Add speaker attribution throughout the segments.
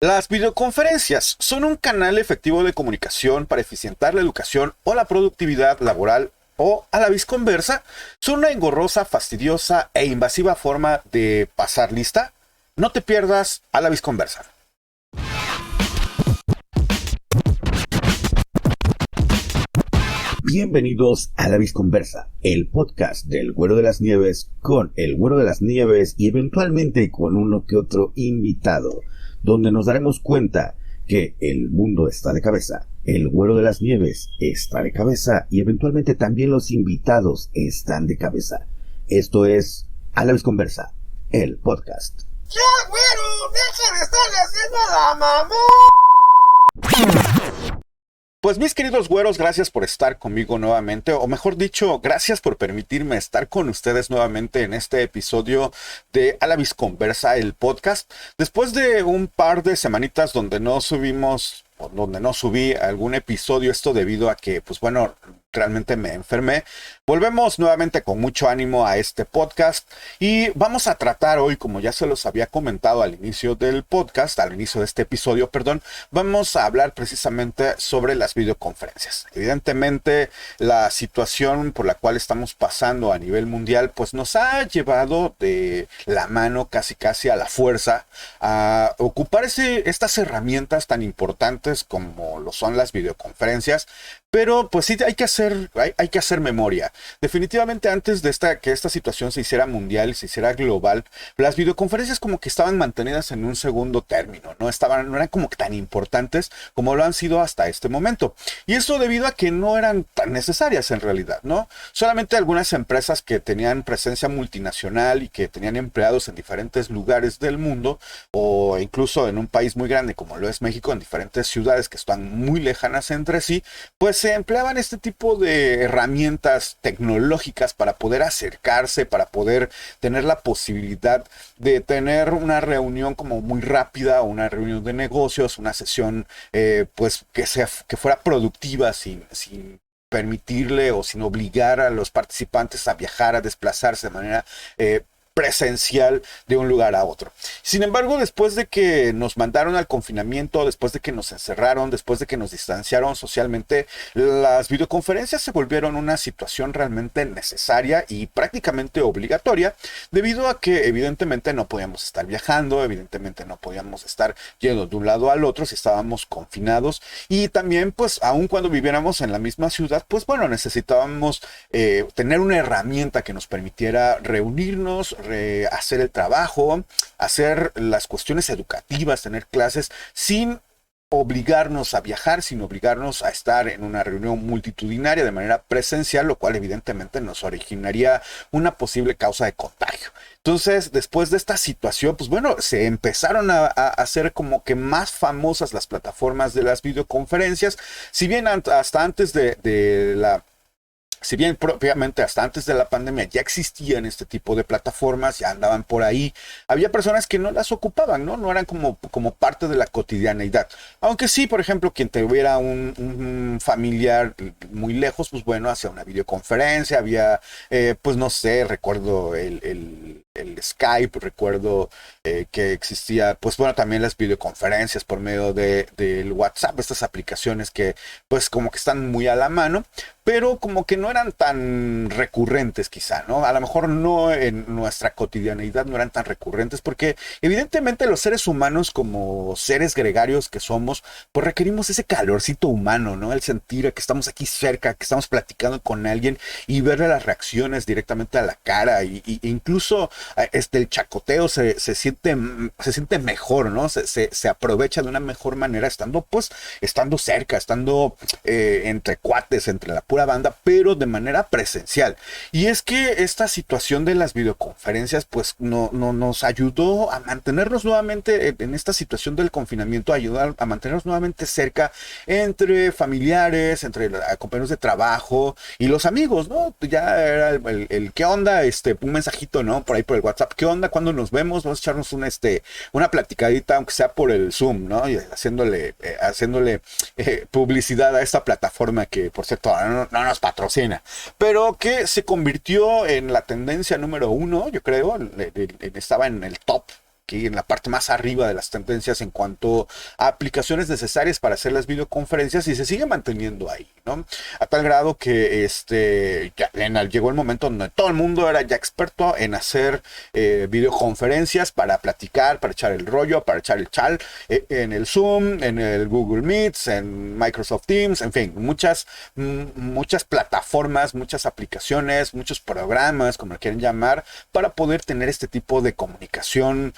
Speaker 1: Las videoconferencias son un canal efectivo de comunicación para eficientar la educación o la productividad laboral o, a la vez conversa, son una engorrosa, fastidiosa e invasiva forma de pasar lista. No te pierdas a la vez conversa. Bienvenidos a La Visconversa, el podcast del Güero de las Nieves con el Güero de las Nieves y eventualmente con uno que otro invitado, donde nos daremos cuenta que el mundo está de cabeza, el Güero de las Nieves está de cabeza y eventualmente también los invitados están de cabeza. Esto es A La Visconversa, el podcast.
Speaker 2: ¡Ya, güero! ¡Deja de estarle haciendo la mamá!
Speaker 1: Pues mis queridos güeros, gracias por estar conmigo nuevamente, o mejor dicho, gracias por permitirme estar con ustedes nuevamente en este episodio de A la Visconversa, el podcast. Después de un par de semanitas donde no subí algún episodio, esto debido a que, pues bueno, realmente me enfermé. Volvemos nuevamente con mucho ánimo a este podcast y vamos a tratar hoy, como ya se los había comentado al inicio del podcast, al inicio de este episodio, perdón, vamos a hablar precisamente sobre las videoconferencias. Evidentemente, la situación por la cual estamos pasando a nivel mundial, pues nos ha llevado de la mano casi a la fuerza a ocupar estas herramientas tan importantes como lo son las videoconferencias. Pero pues sí hay que hacer memoria. Definitivamente antes de que esta situación se hiciera mundial, se hiciera global, las videoconferencias como que estaban mantenidas en un segundo término, no eran como que tan importantes como lo han sido hasta este momento. Y eso debido a que no eran tan necesarias en realidad, ¿no? Solamente algunas empresas que tenían presencia multinacional y que tenían empleados en diferentes lugares del mundo, o incluso en un país muy grande como lo es México, en diferentes ciudades que están muy lejanas entre sí, pues se empleaban este tipo de herramientas tecnológicas para poder acercarse, para poder tener la posibilidad de tener una reunión como muy rápida, una reunión de negocios, una sesión pues que fuera productiva sin permitirle o sin obligar a los participantes a viajar, a desplazarse de manera presencial de un lugar a otro. Sin embargo, después de que nos mandaron al confinamiento, después de que nos encerraron, después de que nos distanciaron socialmente, las videoconferencias se volvieron una situación realmente necesaria y prácticamente obligatoria, debido a que evidentemente no podíamos estar viajando, evidentemente no podíamos estar yendo de un lado al otro si estábamos confinados, y también pues aun cuando viviéramos en la misma ciudad, pues bueno, necesitábamos tener una herramienta que nos permitiera reunirnos, hacer el trabajo, hacer las cuestiones educativas, tener clases sin obligarnos a viajar, sin obligarnos a estar en una reunión multitudinaria de manera presencial, lo cual evidentemente nos originaría una posible causa de contagio. Entonces, después de esta situación, pues bueno, se empezaron a hacer como que más famosas las plataformas de las videoconferencias, si bien hasta antes de la si bien propiamente hasta antes de la pandemia ya existían este tipo de plataformas, ya andaban por ahí, había personas que no las ocupaban, ¿no? No eran como parte de la cotidianeidad. Aunque sí, por ejemplo, quien tuviera un familiar muy lejos, pues bueno, hacía una videoconferencia, había, pues no sé, recuerdo el Skype, recuerdo que existía, pues bueno, también las videoconferencias por medio del WhatsApp, estas aplicaciones que pues como que están muy a la mano, pero como que no eran tan recurrentes quizá, ¿no? A lo mejor no en nuestra cotidianeidad no eran tan recurrentes porque evidentemente los seres humanos como seres gregarios que somos, pues requerimos ese calorcito humano, ¿no? El sentir que estamos aquí cerca, que estamos platicando con alguien y verle las reacciones directamente a la cara e incluso el chacoteo se siente mejor, ¿no? Se aprovecha de una mejor manera estando cerca, estando entre cuates, entre la pura banda, pero de manera presencial. Y es que esta situación de las videoconferencias pues nos ayudó a mantenernos nuevamente en esta situación del confinamiento, ayudar a mantenernos nuevamente cerca entre familiares, entre compañeros de trabajo y los amigos, ¿no? Ya era el ¿qué onda? Un mensajito, ¿no? Por ahí por el WhatsApp, ¿qué onda? ¿Cuándo nos vemos? Vamos a echarnos una platicadita, aunque sea por el Zoom, ¿no? Y haciéndole publicidad a esta plataforma que, por cierto, no nos patrocina, pero que se convirtió en la tendencia número uno, yo creo, estaba en el top aquí en la parte más arriba de las tendencias en cuanto a aplicaciones necesarias para hacer las videoconferencias y se sigue manteniendo ahí, ¿no? A tal grado que llegó el momento donde todo el mundo era ya experto en hacer videoconferencias para platicar, para echar el rollo, para echar el chal, en el Zoom, en el Google Meets, en Microsoft Teams, en fin, muchas plataformas, muchas aplicaciones, muchos programas, como lo quieren llamar, para poder tener este tipo de comunicación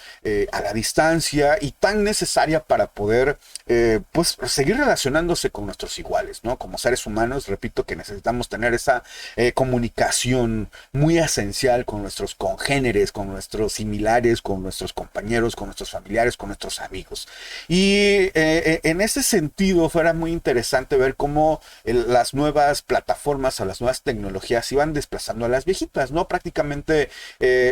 Speaker 1: a la distancia y tan necesaria para poder pues seguir relacionándose con nuestros iguales, ¿no? Como seres humanos, repito que necesitamos tener esa comunicación muy esencial con nuestros congéneres, con nuestros similares, con nuestros compañeros, con nuestros familiares, con nuestros amigos. Y en ese sentido fuera muy interesante ver cómo las nuevas plataformas o las nuevas tecnologías iban desplazando a las viejitas, ¿no? Prácticamente,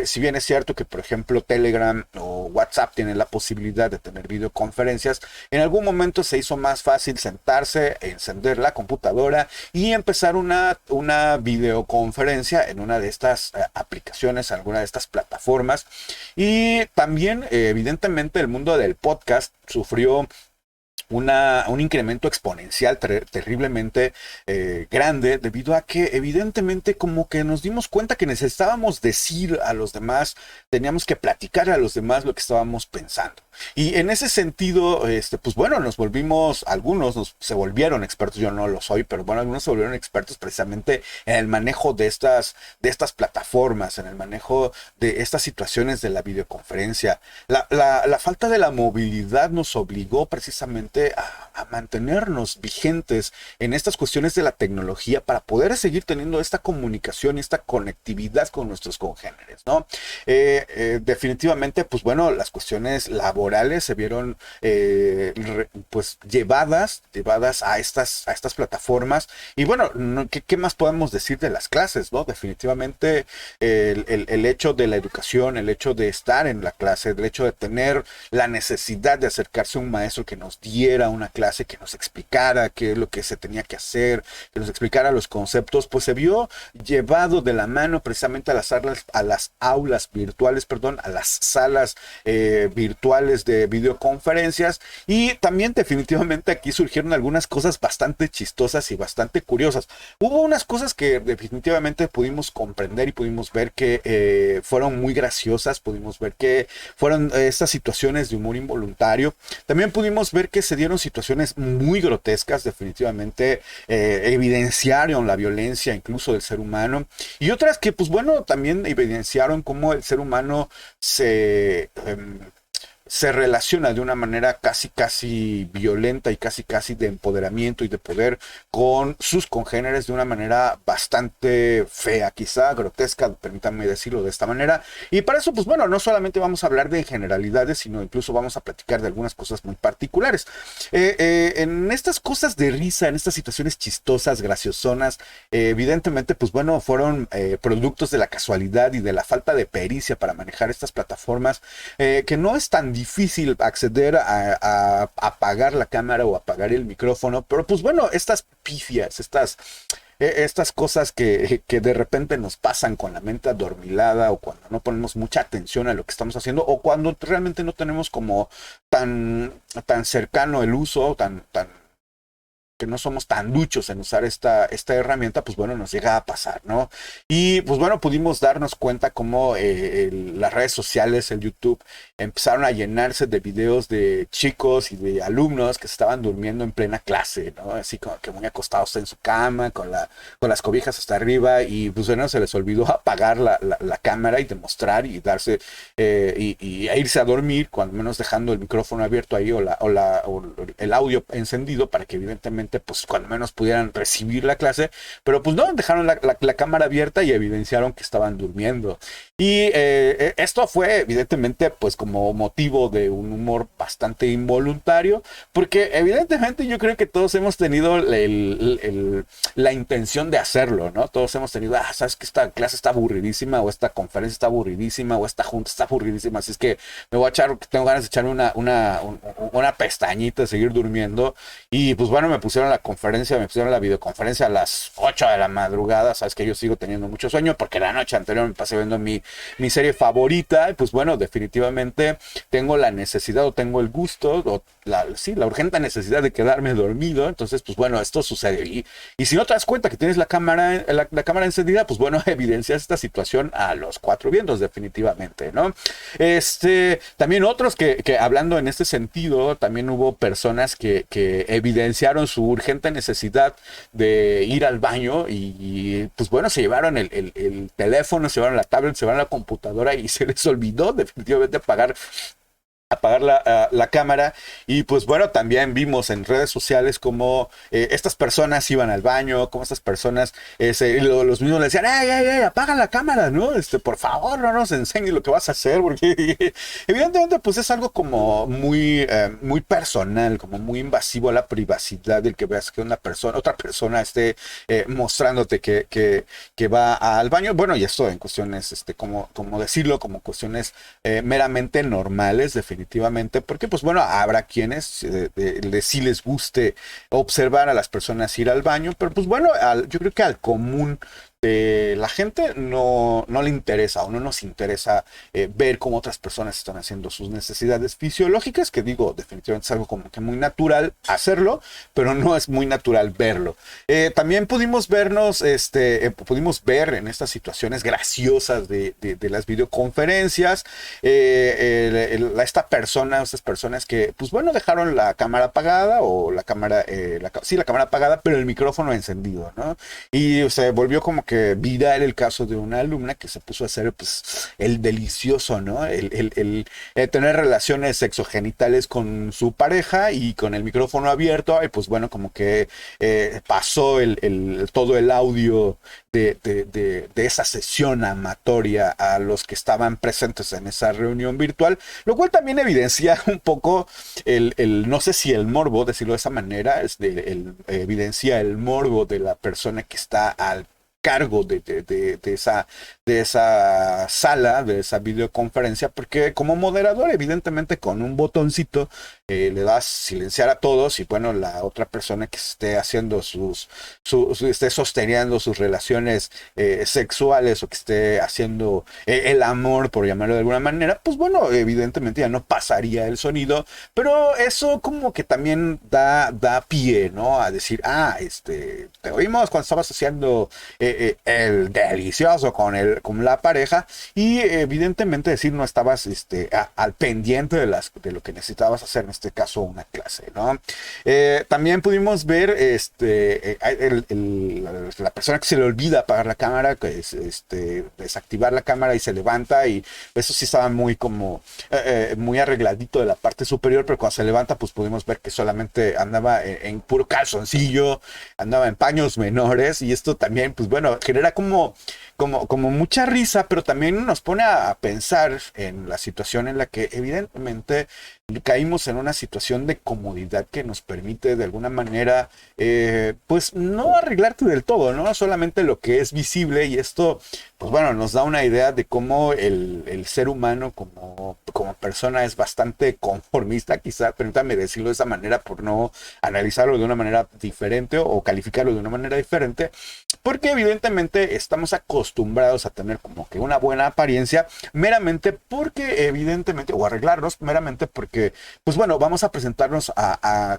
Speaker 1: si bien es cierto que, por ejemplo, Telegram o WhatsApp tienen la posibilidad de tener videoconferencias, en algún momento se hizo más fácil sentarse, encender la computadora y empezar una videoconferencia en una de estas aplicaciones, alguna de estas plataformas. Y también, evidentemente, el mundo del podcast sufrió un incremento exponencial terriblemente grande, debido a que evidentemente como que nos dimos cuenta que necesitábamos decir a los demás, teníamos que platicar a los demás lo que estábamos pensando. Y en ese sentido, pues bueno, algunos se volvieron expertos, yo no lo soy, pero bueno, algunos se volvieron expertos precisamente en el manejo de estas plataformas, en el manejo de estas situaciones de la videoconferencia. La falta de la movilidad nos obligó precisamente a mantenernos vigentes en estas cuestiones de la tecnología para poder seguir teniendo esta comunicación y esta conectividad con nuestros congéneres, ¿no? Definitivamente, pues bueno, las cuestiones laborales se vieron pues llevadas a estas plataformas. Y bueno, ¿qué más podemos decir de las clases, ¿no? Definitivamente el hecho de la educación, el hecho de estar en la clase, el hecho de tener la necesidad de acercarse a un maestro que nos diera una clase, que nos explicara qué es lo que se tenía que hacer, que nos explicara los conceptos, pues se vio llevado de la mano precisamente a las aulas virtuales, a las salas virtuales de videoconferencias. Y también definitivamente aquí surgieron algunas cosas bastante chistosas y bastante curiosas. Hubo unas cosas que definitivamente pudimos comprender y pudimos ver que fueron muy graciosas, pudimos ver que fueron estas situaciones de humor involuntario. También pudimos ver que se dieron situaciones muy grotescas, definitivamente evidenciaron la violencia incluso del ser humano, y otras que pues bueno, también evidenciaron cómo el ser humano se relaciona de una manera casi violenta y casi de empoderamiento y de poder con sus congéneres de una manera bastante fea, quizá grotesca, permítanme decirlo de esta manera. Y para eso, pues bueno, no solamente vamos a hablar de generalidades, sino incluso vamos a platicar de algunas cosas muy particulares. En estas cosas de risa, en estas situaciones chistosas, graciosonas, evidentemente, pues bueno, fueron productos de la casualidad y de la falta de pericia para manejar estas plataformas, que no es tan difícil acceder a apagar la cámara o apagar el micrófono, pero pues bueno, estas pifias, estas cosas que de repente nos pasan con la mente adormilada, o cuando no ponemos mucha atención a lo que estamos haciendo, o cuando realmente no tenemos como tan cercano el uso, que no somos tan duchos en usar esta herramienta, pues bueno, nos llega a pasar, ¿no? Y pues bueno, pudimos darnos cuenta cómo las redes sociales, el YouTube, empezaron a llenarse de videos de chicos y de alumnos que se estaban durmiendo en plena clase, ¿no? Así como que muy acostados en su cama, con las cobijas hasta arriba, y pues bueno, se les olvidó apagar la cámara y demostrar y darse, y a irse a dormir, cuando menos dejando el micrófono abierto ahí o el audio encendido para que evidentemente pues cuando menos pudieran recibir la clase, pero pues no, dejaron la cámara abierta y evidenciaron que estaban durmiendo. Y esto fue evidentemente pues como motivo de un humor bastante involuntario, porque evidentemente yo creo que todos hemos tenido la intención de hacerlo, ¿no? Todos hemos tenido, sabes que esta clase está aburridísima, o esta conferencia está aburridísima, o esta junta está aburridísima, así es que me voy a echar, tengo ganas de echarme una pestañita, seguir durmiendo. Y pues bueno, me puse pusieron me pusieron la videoconferencia a las 8 de la madrugada. Sabes que yo sigo teniendo mucho sueño porque la noche anterior me pasé viendo mi serie favorita. Y pues bueno, definitivamente tengo la necesidad o tengo el gusto, o la urgente necesidad de quedarme dormido. Entonces, pues bueno, esto sucede. Y si no te das cuenta que tienes la cámara, la cámara encendida, pues bueno, evidencias esta situación a los cuatro vientos, definitivamente, ¿no? También otros que hablando en este sentido, también hubo personas que evidenciaron su urgente necesidad de ir al baño y pues bueno, se llevaron el teléfono, se llevaron la tablet, se llevaron la computadora y se les olvidó definitivamente apagar la cámara. Y pues bueno, también vimos en redes sociales cómo estas personas iban al baño, cómo estas personas los mismos le decían, ¡ey, apaga la cámara! ¿No? Por favor, no nos enseñes lo que vas a hacer, porque evidentemente pues es algo como muy personal, como muy invasivo a la privacidad, del que veas que otra persona esté mostrándote que va al baño. Bueno, y esto en cuestiones, como decirlo, como cuestiones meramente normales, definitivamente, porque pues bueno, habrá quienes sí les guste observar a las personas ir al baño, pero pues bueno, yo creo que al común la gente no le interesa o no nos interesa ver cómo otras personas están haciendo sus necesidades fisiológicas, que digo, definitivamente es algo como que muy natural hacerlo, pero no es muy natural verlo. También pudimos ver en estas situaciones graciosas de las videoconferencias, estas personas que, pues bueno, dejaron la cámara apagada o la cámara apagada, pero el micrófono encendido, ¿no? Y se volvió como que viral el caso de una alumna que se puso a hacer pues el delicioso, ¿no? El tener relaciones sexogenitales con su pareja y con el micrófono abierto, y pues bueno, como que pasó todo el audio de esa sesión amatoria a los que estaban presentes en esa reunión virtual, lo cual también evidencia un poco no sé si el morbo, decirlo de esa manera, evidencia el morbo de la persona que está al cargo de esa sala, de esa videoconferencia, porque como moderador, evidentemente con un botoncito le das silenciar a todos y bueno, la otra persona que esté haciendo esté sosteniendo sus relaciones sexuales o que esté haciendo el amor, por llamarlo de alguna manera, pues bueno, evidentemente ya no pasaría el sonido, pero eso como que también da pie, ¿no? A decir, te oímos cuando estabas haciendo el delicioso con la pareja, y evidentemente decir no estabas al pendiente de lo que necesitabas hacer, en este caso una clase, ¿no? También pudimos ver la persona que se le olvida apagar la cámara, que es desactivar la cámara y se levanta, y eso sí estaba muy muy arregladito de la parte superior, pero cuando se levanta pues pudimos ver que solamente andaba en puro calzoncillo, andaba en paños menores, y esto también pues bueno, genera como mucha risa, pero también nos pone a pensar en la situación en la que evidentemente caímos en una situación de comodidad que nos permite de alguna manera pues no arreglarte del todo, ¿no? Solamente lo que es visible, y esto pues bueno, nos da una idea de cómo el ser humano como persona es bastante conformista, quizá, permítame decirlo de esa manera por no analizarlo de una manera diferente o calificarlo de una manera diferente, porque evidentemente estamos acostumbrados a tener como que una buena apariencia meramente porque evidentemente, o arreglarnos meramente porque, pues bueno, vamos a presentarnos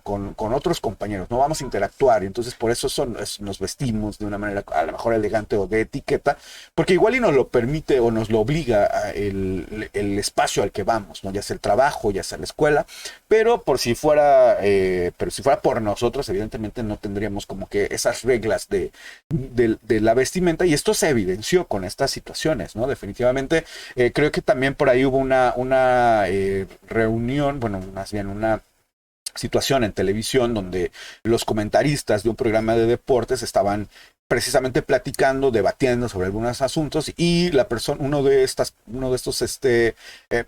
Speaker 1: con otros compañeros, no vamos a interactuar, y entonces por eso nos vestimos de una manera a lo mejor elegante o de etiqueta, porque igual y nos lo permite o nos lo obliga el espacio al que vamos, ¿no? Ya sea el trabajo, ya sea la escuela, pero si fuera por nosotros, evidentemente no tendríamos como que esas reglas de la vestimenta, y esto se evidenció con estas situaciones, ¿no? Definitivamente creo que también por ahí hubo una reunión, bueno, más bien una situación en televisión donde los comentaristas de un programa de deportes estaban precisamente platicando, debatiendo sobre algunos asuntos y la persona, uno de estos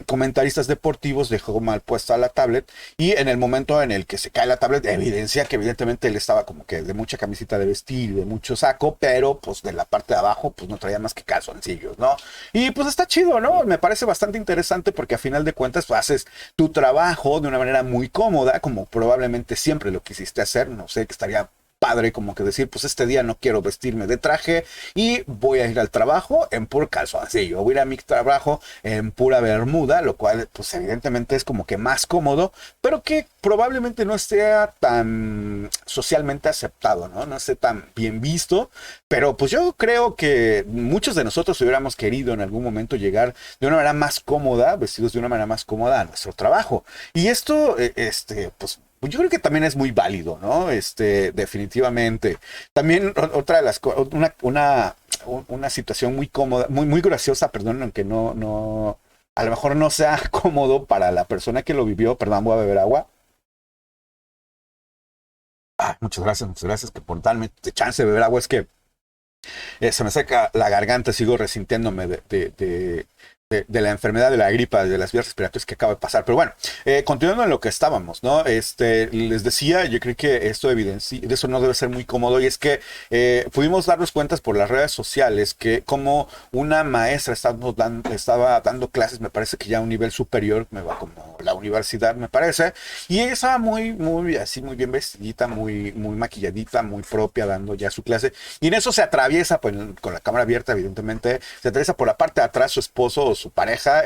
Speaker 1: comentaristas deportivos dejó mal puesta la tablet y en el momento en el que se cae la tablet evidencia que evidentemente él estaba como que de mucha camisita de vestir, de mucho saco, pero pues de la parte de abajo pues no traía más que calzoncillos, ¿no? Y pues está chido, ¿no? Me parece bastante interesante porque a final de cuentas pues, haces tu trabajo de una manera muy cómoda, como probablemente siempre lo quisiste hacer, no sé, que estaría padre como que decir, pues este día no quiero vestirme de traje y voy a ir al trabajo en puro calzoncillo, voy a ir a mi trabajo en pura bermuda, lo cual pues evidentemente es como que más cómodo, pero que probablemente no sea tan socialmente aceptado, ¿no? No esté tan bien visto, pero pues yo creo que muchos de nosotros hubiéramos querido en algún momento llegar de una manera más cómoda, vestidos de una manera más cómoda a nuestro trabajo. Y esto, pues yo creo que también es muy válido, ¿no? Definitivamente. También otra de las cosas, una situación muy cómoda, muy graciosa, perdón, aunque a lo mejor no sea cómodo para la persona que lo vivió. Perdón, voy a beber agua. Muchas gracias que por darme chance de beber agua. Es que se me seca la garganta, sigo resintiéndome de la enfermedad de la gripa, de las vías respiratorias que acaba de pasar. Pero bueno, continuando en lo que estábamos, ¿no? Les decía, yo creo que esto evidencia, de eso no debe ser muy cómodo, y es que pudimos darnos cuenta por las redes sociales que como una maestra estaba dando clases, me parece que ya a un nivel superior, como la universidad, me parece, y ella estaba así, muy bien vestidita, muy maquilladita, muy propia, dando ya su clase, y en eso se atraviesa, pues, con la cámara abierta, evidentemente, se atraviesa por la parte de atrás su esposo o su pareja,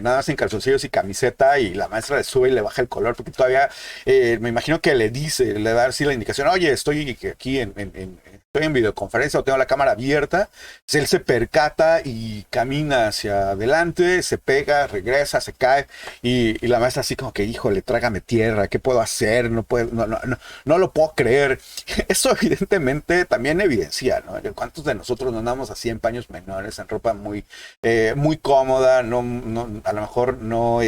Speaker 1: nada más en calzoncillos y camiseta, y la maestra le sube y le baja el color, porque todavía me imagino que le da así la indicación, oye, estoy aquí estoy en videoconferencia o tengo la cámara abierta. Pues él se percata y camina hacia adelante, se pega, regresa, se cae, y la maestra así como que, híjole, trágame tierra, ¿qué puedo hacer? No lo puedo creer. Eso evidentemente también evidencia, ¿no? ¿Cuántos de nosotros no andamos así en paños menores, en ropa muy cómoda, a lo mejor no,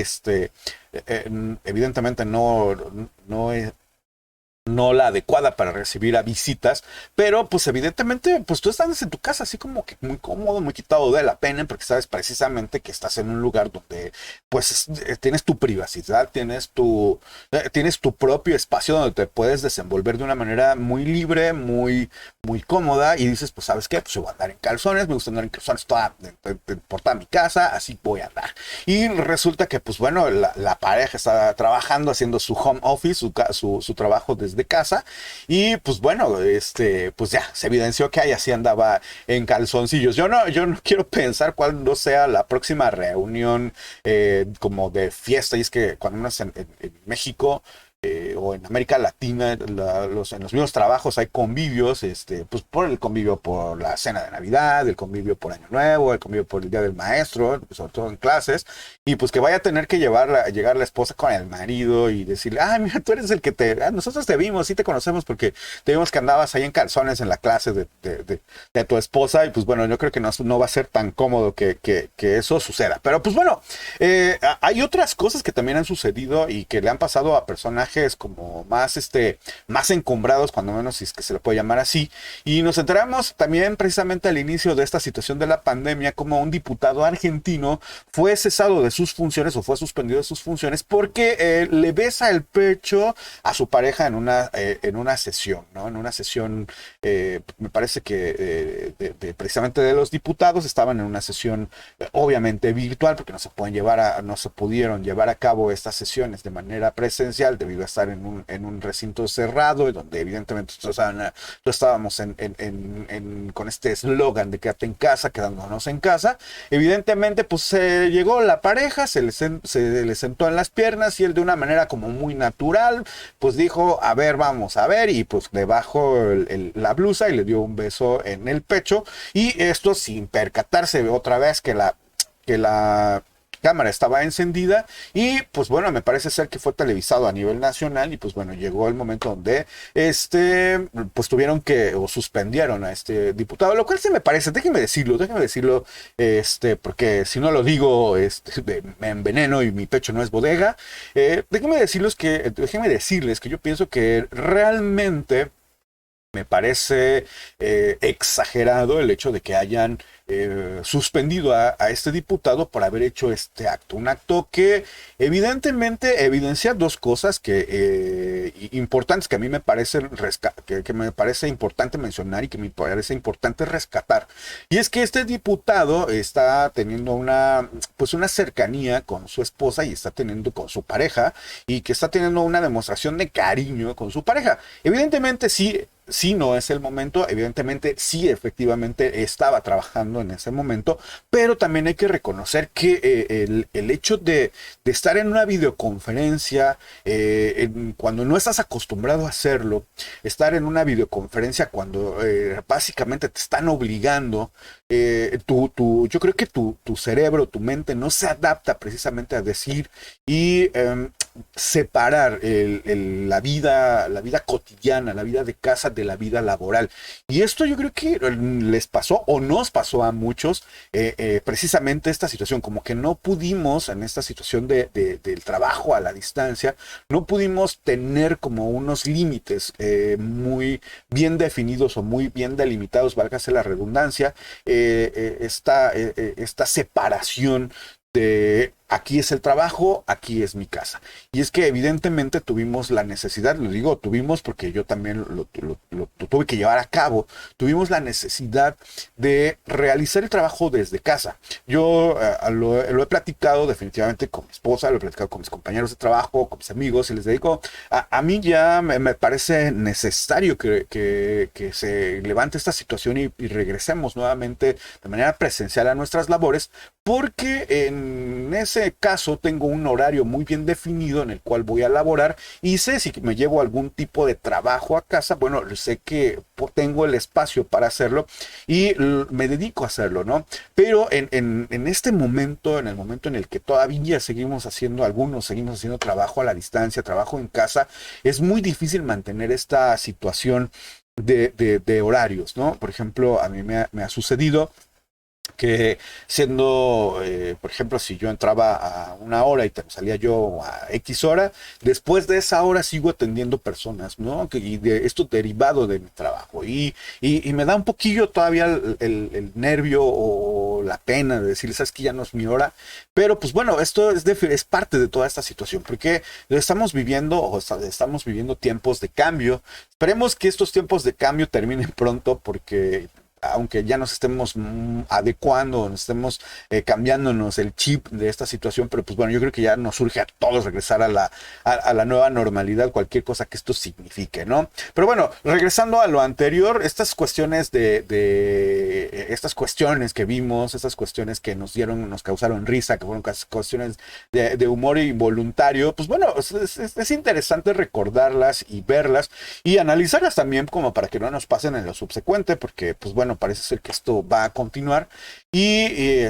Speaker 1: evidentemente no la adecuada para recibir a visitas, pero pues evidentemente pues tú estás en tu casa así como que muy cómodo, muy quitado de la pena, porque sabes precisamente que estás en un lugar donde pues tienes tu privacidad, tienes tu propio espacio donde te puedes desenvolver de una manera muy libre, muy cómoda, y dices, pues sabes qué, pues yo voy a andar en calzones, me gusta andar en calzones por toda mi casa, así voy a andar. Y resulta que pues bueno, la pareja está trabajando, haciendo su home office, su trabajo desde casa, y pues bueno, pues ya se evidenció que ahí así andaba en calzoncillos. Yo no quiero pensar cuándo sea la próxima reunión como de fiesta, y es que cuando uno es en México, o en América Latina, en los mismos trabajos hay convivios, pues por el convivio por la cena de Navidad, el convivio por Año Nuevo, el convivio por el Día del Maestro, sobre todo en clases, y pues que vaya a tener que llegar la esposa con el marido y decirle, mira, tú eres el que nosotros te vimos, sí te conocemos porque te vimos que andabas ahí en calzones en la clase de tu esposa, y pues bueno, yo creo que no va a ser tan cómodo que eso suceda. Pero pues bueno, hay otras cosas que también han sucedido y que le han pasado a personajes como más encumbrados, cuando menos, si es que se le puede llamar así, y nos enteramos también precisamente al inicio de esta situación de la pandemia como un diputado argentino fue cesado de sus funciones o fue suspendido de sus funciones porque le besa el pecho a su pareja en una sesión, ¿no? En una sesión, me parece que precisamente de los diputados estaban en una sesión obviamente virtual, porque no se pudieron llevar a cabo estas sesiones de manera presencial debido a estar en un recinto cerrado, donde evidentemente todos estábamos con este eslogan de quédate en casa, quedándonos en casa. Evidentemente pues llegó la pareja, se le sentó en las piernas, y él de una manera como muy natural pues dijo, a ver, vamos a ver, y pues le bajó la blusa y le dio un beso en el pecho, y esto sin percatarse otra vez que la cámara estaba encendida, y pues bueno, me parece ser que fue televisado a nivel nacional, y pues bueno, llegó el momento donde pues tuvieron o suspendieron a este diputado, lo cual se me parece, déjenme decirlo, porque si no lo digo, me enveneno y mi pecho no es bodega. Déjenme decirles que yo pienso que realmente Me parece exagerado el hecho de que hayan suspendido a este diputado por haber hecho este acto. Un acto que evidentemente evidencia dos cosas importantes que a mí me parecen que me parece importante mencionar y que me parece importante rescatar. Y es que este diputado está teniendo una cercanía con su esposa y está teniendo con su pareja y que está teniendo una demostración de cariño con su pareja. Evidentemente sí no es el momento, evidentemente sí efectivamente estaba trabajando en ese momento, pero también hay que reconocer que el hecho de estar en una videoconferencia, cuando no estás acostumbrado a hacerlo, estar en una videoconferencia cuando básicamente te están obligando, yo creo que tu cerebro, tu mente no se adapta precisamente a decir y separar la vida cotidiana, la vida de casa de la vida laboral. Y esto yo creo que les pasó o nos pasó a muchos precisamente esta situación, como que no pudimos en esta situación del trabajo a la distancia, no pudimos tener como unos límites muy bien definidos o muy bien delimitados, válgase la redundancia, esta separación de aquí es el trabajo, aquí es mi casa. Y es que evidentemente tuvimos la necesidad, lo digo tuvimos porque yo también lo tuve que llevar a cabo, tuvimos la necesidad de realizar el trabajo desde casa. Yo lo he platicado definitivamente con mi esposa, lo he platicado con mis compañeros de trabajo, con mis amigos, y les digo, a mí ya me parece necesario que se levante esta situación y regresemos nuevamente de manera presencial a nuestras labores, porque en ese caso tengo un horario muy bien definido en el cual voy a laborar y sé si me llevo algún tipo de trabajo a casa, bueno, sé que tengo el espacio para hacerlo y me dedico a hacerlo, ¿no? Pero en este momento, en el momento en el que todavía seguimos haciendo trabajo a la distancia, trabajo en casa, es muy difícil mantener esta situación de horarios, ¿no? Por ejemplo, a mí me ha sucedido que siendo, por ejemplo, si yo entraba a una hora y salía yo a X hora, después de esa hora sigo atendiendo personas, ¿no? Y de esto derivado de mi trabajo. Y me da un poquillo todavía el nervio o la pena de decir, sabes que ya no es mi hora. Pero pues bueno, esto es parte de toda esta situación, porque estamos viviendo tiempos de cambio. Esperemos que estos tiempos de cambio terminen pronto, porque aunque ya nos estemos adecuando, nos estemos cambiándonos el chip de esta situación, pero pues bueno, yo creo que ya nos surge a todos regresar a la nueva normalidad, cualquier cosa que esto signifique, ¿no? Pero bueno, regresando a lo anterior, estas cuestiones estas cuestiones que vimos, estas cuestiones que nos causaron risa, que fueron cuestiones de humor involuntario, pues bueno, es interesante recordarlas y verlas y analizarlas también como para que no nos pasen en lo subsecuente, porque pues bueno, parece ser que esto va a continuar y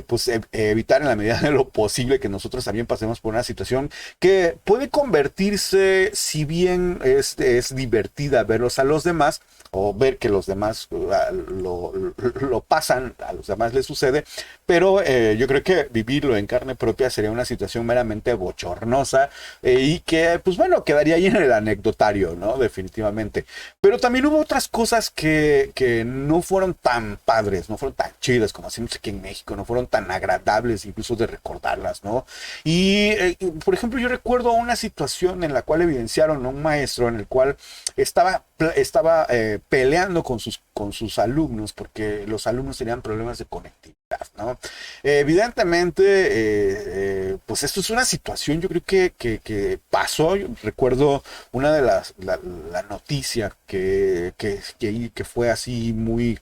Speaker 1: pues evitar en la medida de lo posible que nosotros también pasemos por una situación que puede convertirse, si bien es divertida verlos a los demás o ver que los demás lo pasan, a los demás les sucede, pero yo creo que vivirlo en carne propia sería una situación meramente bochornosa y que pues bueno, quedaría ahí en el anecdotario, ¿no? Definitivamente. Pero también hubo otras cosas que no fueron tan padres, no fueron tan chidas como hacemos aquí en México, no fueron tan agradables incluso de recordarlas, ¿no? Y por ejemplo, yo recuerdo una situación en la cual evidenciaron a un maestro en el cual estaba peleando con sus alumnos porque los alumnos tenían problemas de conectividad, ¿no? Evidentemente, pues esto es una situación, yo creo que pasó. Yo recuerdo una de la noticia que fue así muy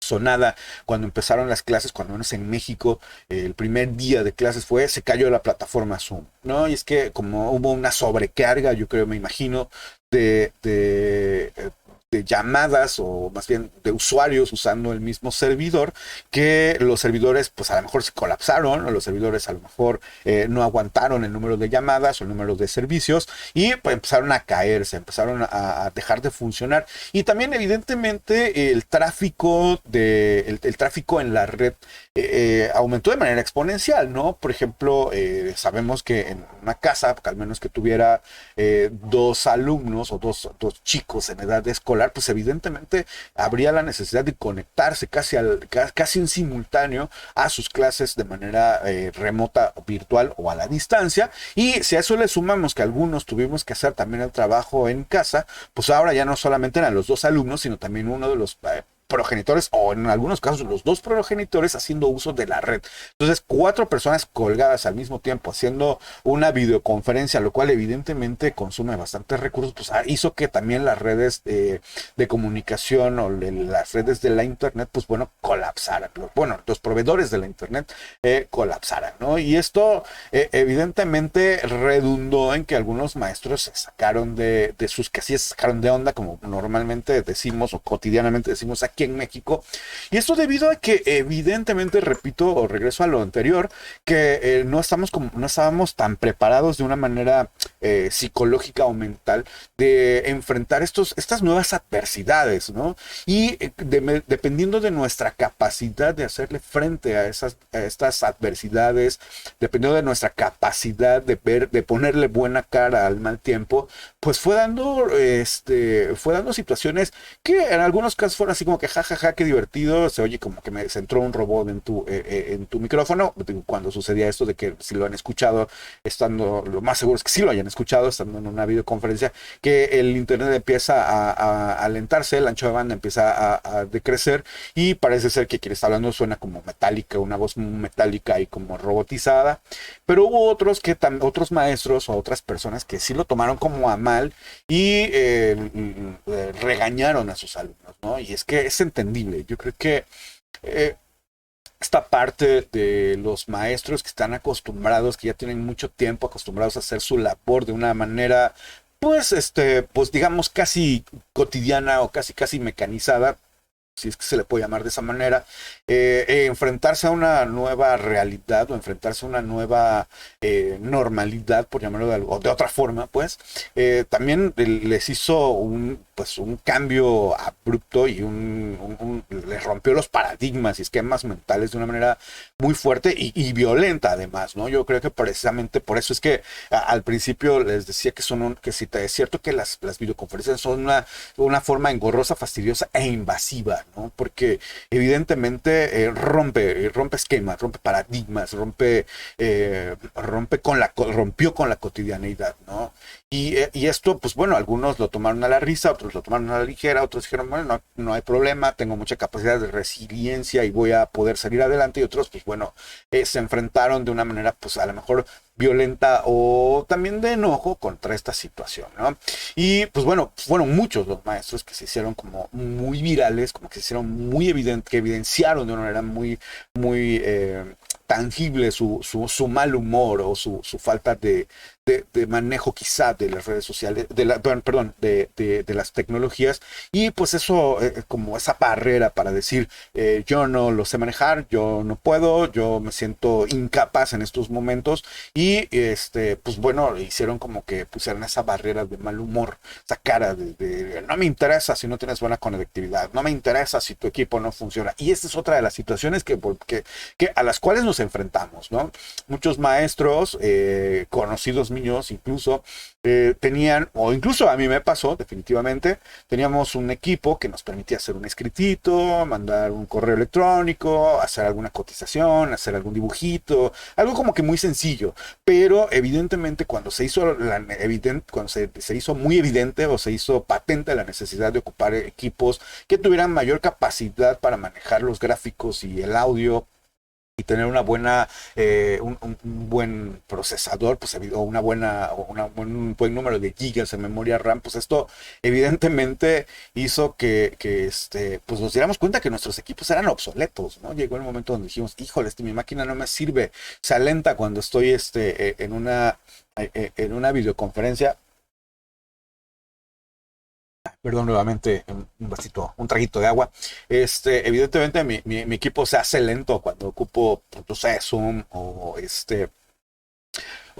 Speaker 1: sonada cuando empezaron las clases, cuando menos en México, el primer día de clases se cayó la plataforma Zoom, ¿no? Y es que como hubo una sobrecarga, yo creo, me imagino, de llamadas o más bien de usuarios usando el mismo servidor, que los servidores pues a lo mejor se colapsaron o los servidores a lo mejor no aguantaron el número de llamadas o el número de servicios y pues empezaron a caerse, empezaron a dejar de funcionar y también evidentemente el tráfico en la red aumentó de manera exponencial, ¿no? Por ejemplo, sabemos que en una casa, al menos que tuviera dos alumnos o dos chicos en edad escolar, escolar, pues evidentemente habría la necesidad de conectarse casi en simultáneo a sus clases de manera remota, virtual o a la distancia. Y si a eso le sumamos que algunos tuvimos que hacer también el trabajo en casa, pues ahora ya no solamente eran los dos alumnos, sino también uno de los progenitores, o en algunos casos los dos progenitores haciendo uso de la red. Entonces, 4 personas colgadas al mismo tiempo haciendo una videoconferencia, lo cual evidentemente consume bastantes recursos, pues hizo que también las redes de comunicación o las redes de la internet, pues bueno, colapsaran. Bueno, los proveedores de la internet colapsaran, ¿no? Y esto evidentemente redundó en que algunos maestros se sacaron de sus casillas, se sacaron de onda, como normalmente decimos o cotidianamente decimos aquí en México. Y esto debido a que evidentemente, repito o regreso a lo anterior, que no estábamos tan preparados de una manera psicológica o mental de enfrentar estas nuevas adversidades, ¿no? Y dependiendo de nuestra capacidad de hacerle frente a estas adversidades, dependiendo de nuestra capacidad de ponerle buena cara al mal tiempo, pues fue dando situaciones que en algunos casos fueron así como que jajaja, qué divertido, se oye como que se entró un robot en tu micrófono. Cuando sucedía esto, de que si lo han escuchado lo más seguro es que sí lo hayan escuchado estando en una videoconferencia, que el internet empieza a alentarse, el ancho de banda empieza a decrecer y parece ser que quien está hablando suena como metálica, una voz metálica y como robotizada. Pero hubo otros maestros o otras personas que sí lo tomaron como a mal y regañaron a sus alumnos, ¿no? Y es que es entendible. Yo creo que esta parte de los maestros que están acostumbrados, que ya tienen mucho tiempo acostumbrados a hacer su labor de una manera, pues, pues digamos casi cotidiana o casi mecanizada, si es que se le puede llamar de esa manera, enfrentarse a una nueva realidad o enfrentarse a una nueva normalidad, por llamarlo de otra forma, pues, también les hizo un cambio abrupto y les rompió los paradigmas y esquemas mentales de una manera muy fuerte y violenta además, ¿no? Yo creo que precisamente por eso es que al principio les decía que es cierto que las videoconferencias son una forma engorrosa, fastidiosa e invasiva, ¿no? Porque evidentemente rompe esquemas, rompe paradigmas, rompió con la cotidianeidad, ¿no? Y esto, pues bueno, algunos lo tomaron a la risa, otros lo tomaron a la ligera, otros dijeron, bueno, no hay problema, tengo mucha capacidad de resiliencia y voy a poder salir adelante, y otros, pues bueno, se enfrentaron de una manera, pues a lo mejor violenta o también de enojo contra esta situación, ¿no? Y pues bueno, fueron muchos los maestros que se hicieron como muy virales, como que se hicieron muy evidentes, que evidenciaron de una manera muy tangible su mal humor o su falta de manejo quizá de las redes sociales, de las tecnologías, y pues eso como esa barrera para decir yo no lo sé manejar, yo no puedo, yo me siento incapaz en estos momentos, y pues bueno, hicieron como que pusieron esa barrera de mal humor, esa cara de no me interesa si no tienes buena conectividad, no me interesa si tu equipo no funciona, y esta es otra de las situaciones que a las cuales nos enfrentamos, ¿no? Muchos maestros conocidos míos incluso tenían, o incluso a mí me pasó definitivamente, teníamos un equipo que nos permitía hacer un escritito, mandar un correo electrónico, hacer alguna cotización, hacer algún dibujito, algo como que muy sencillo, pero evidentemente cuando se hizo cuando se hizo muy evidente o se hizo patente la necesidad de ocupar equipos que tuvieran mayor capacidad para manejar los gráficos y el audio y tener una buena un buen procesador, pues, o un buen número de gigas de memoria RAM, pues esto evidentemente hizo que pues nos diéramos cuenta que nuestros equipos eran obsoletos, ¿no? Llegó el momento donde dijimos, híjole, mi máquina no me sirve, se alenta cuando estoy en una videoconferencia. Perdón, nuevamente, un traguito de agua. Evidentemente mi equipo se hace lento cuando ocupo, no sé, Zoom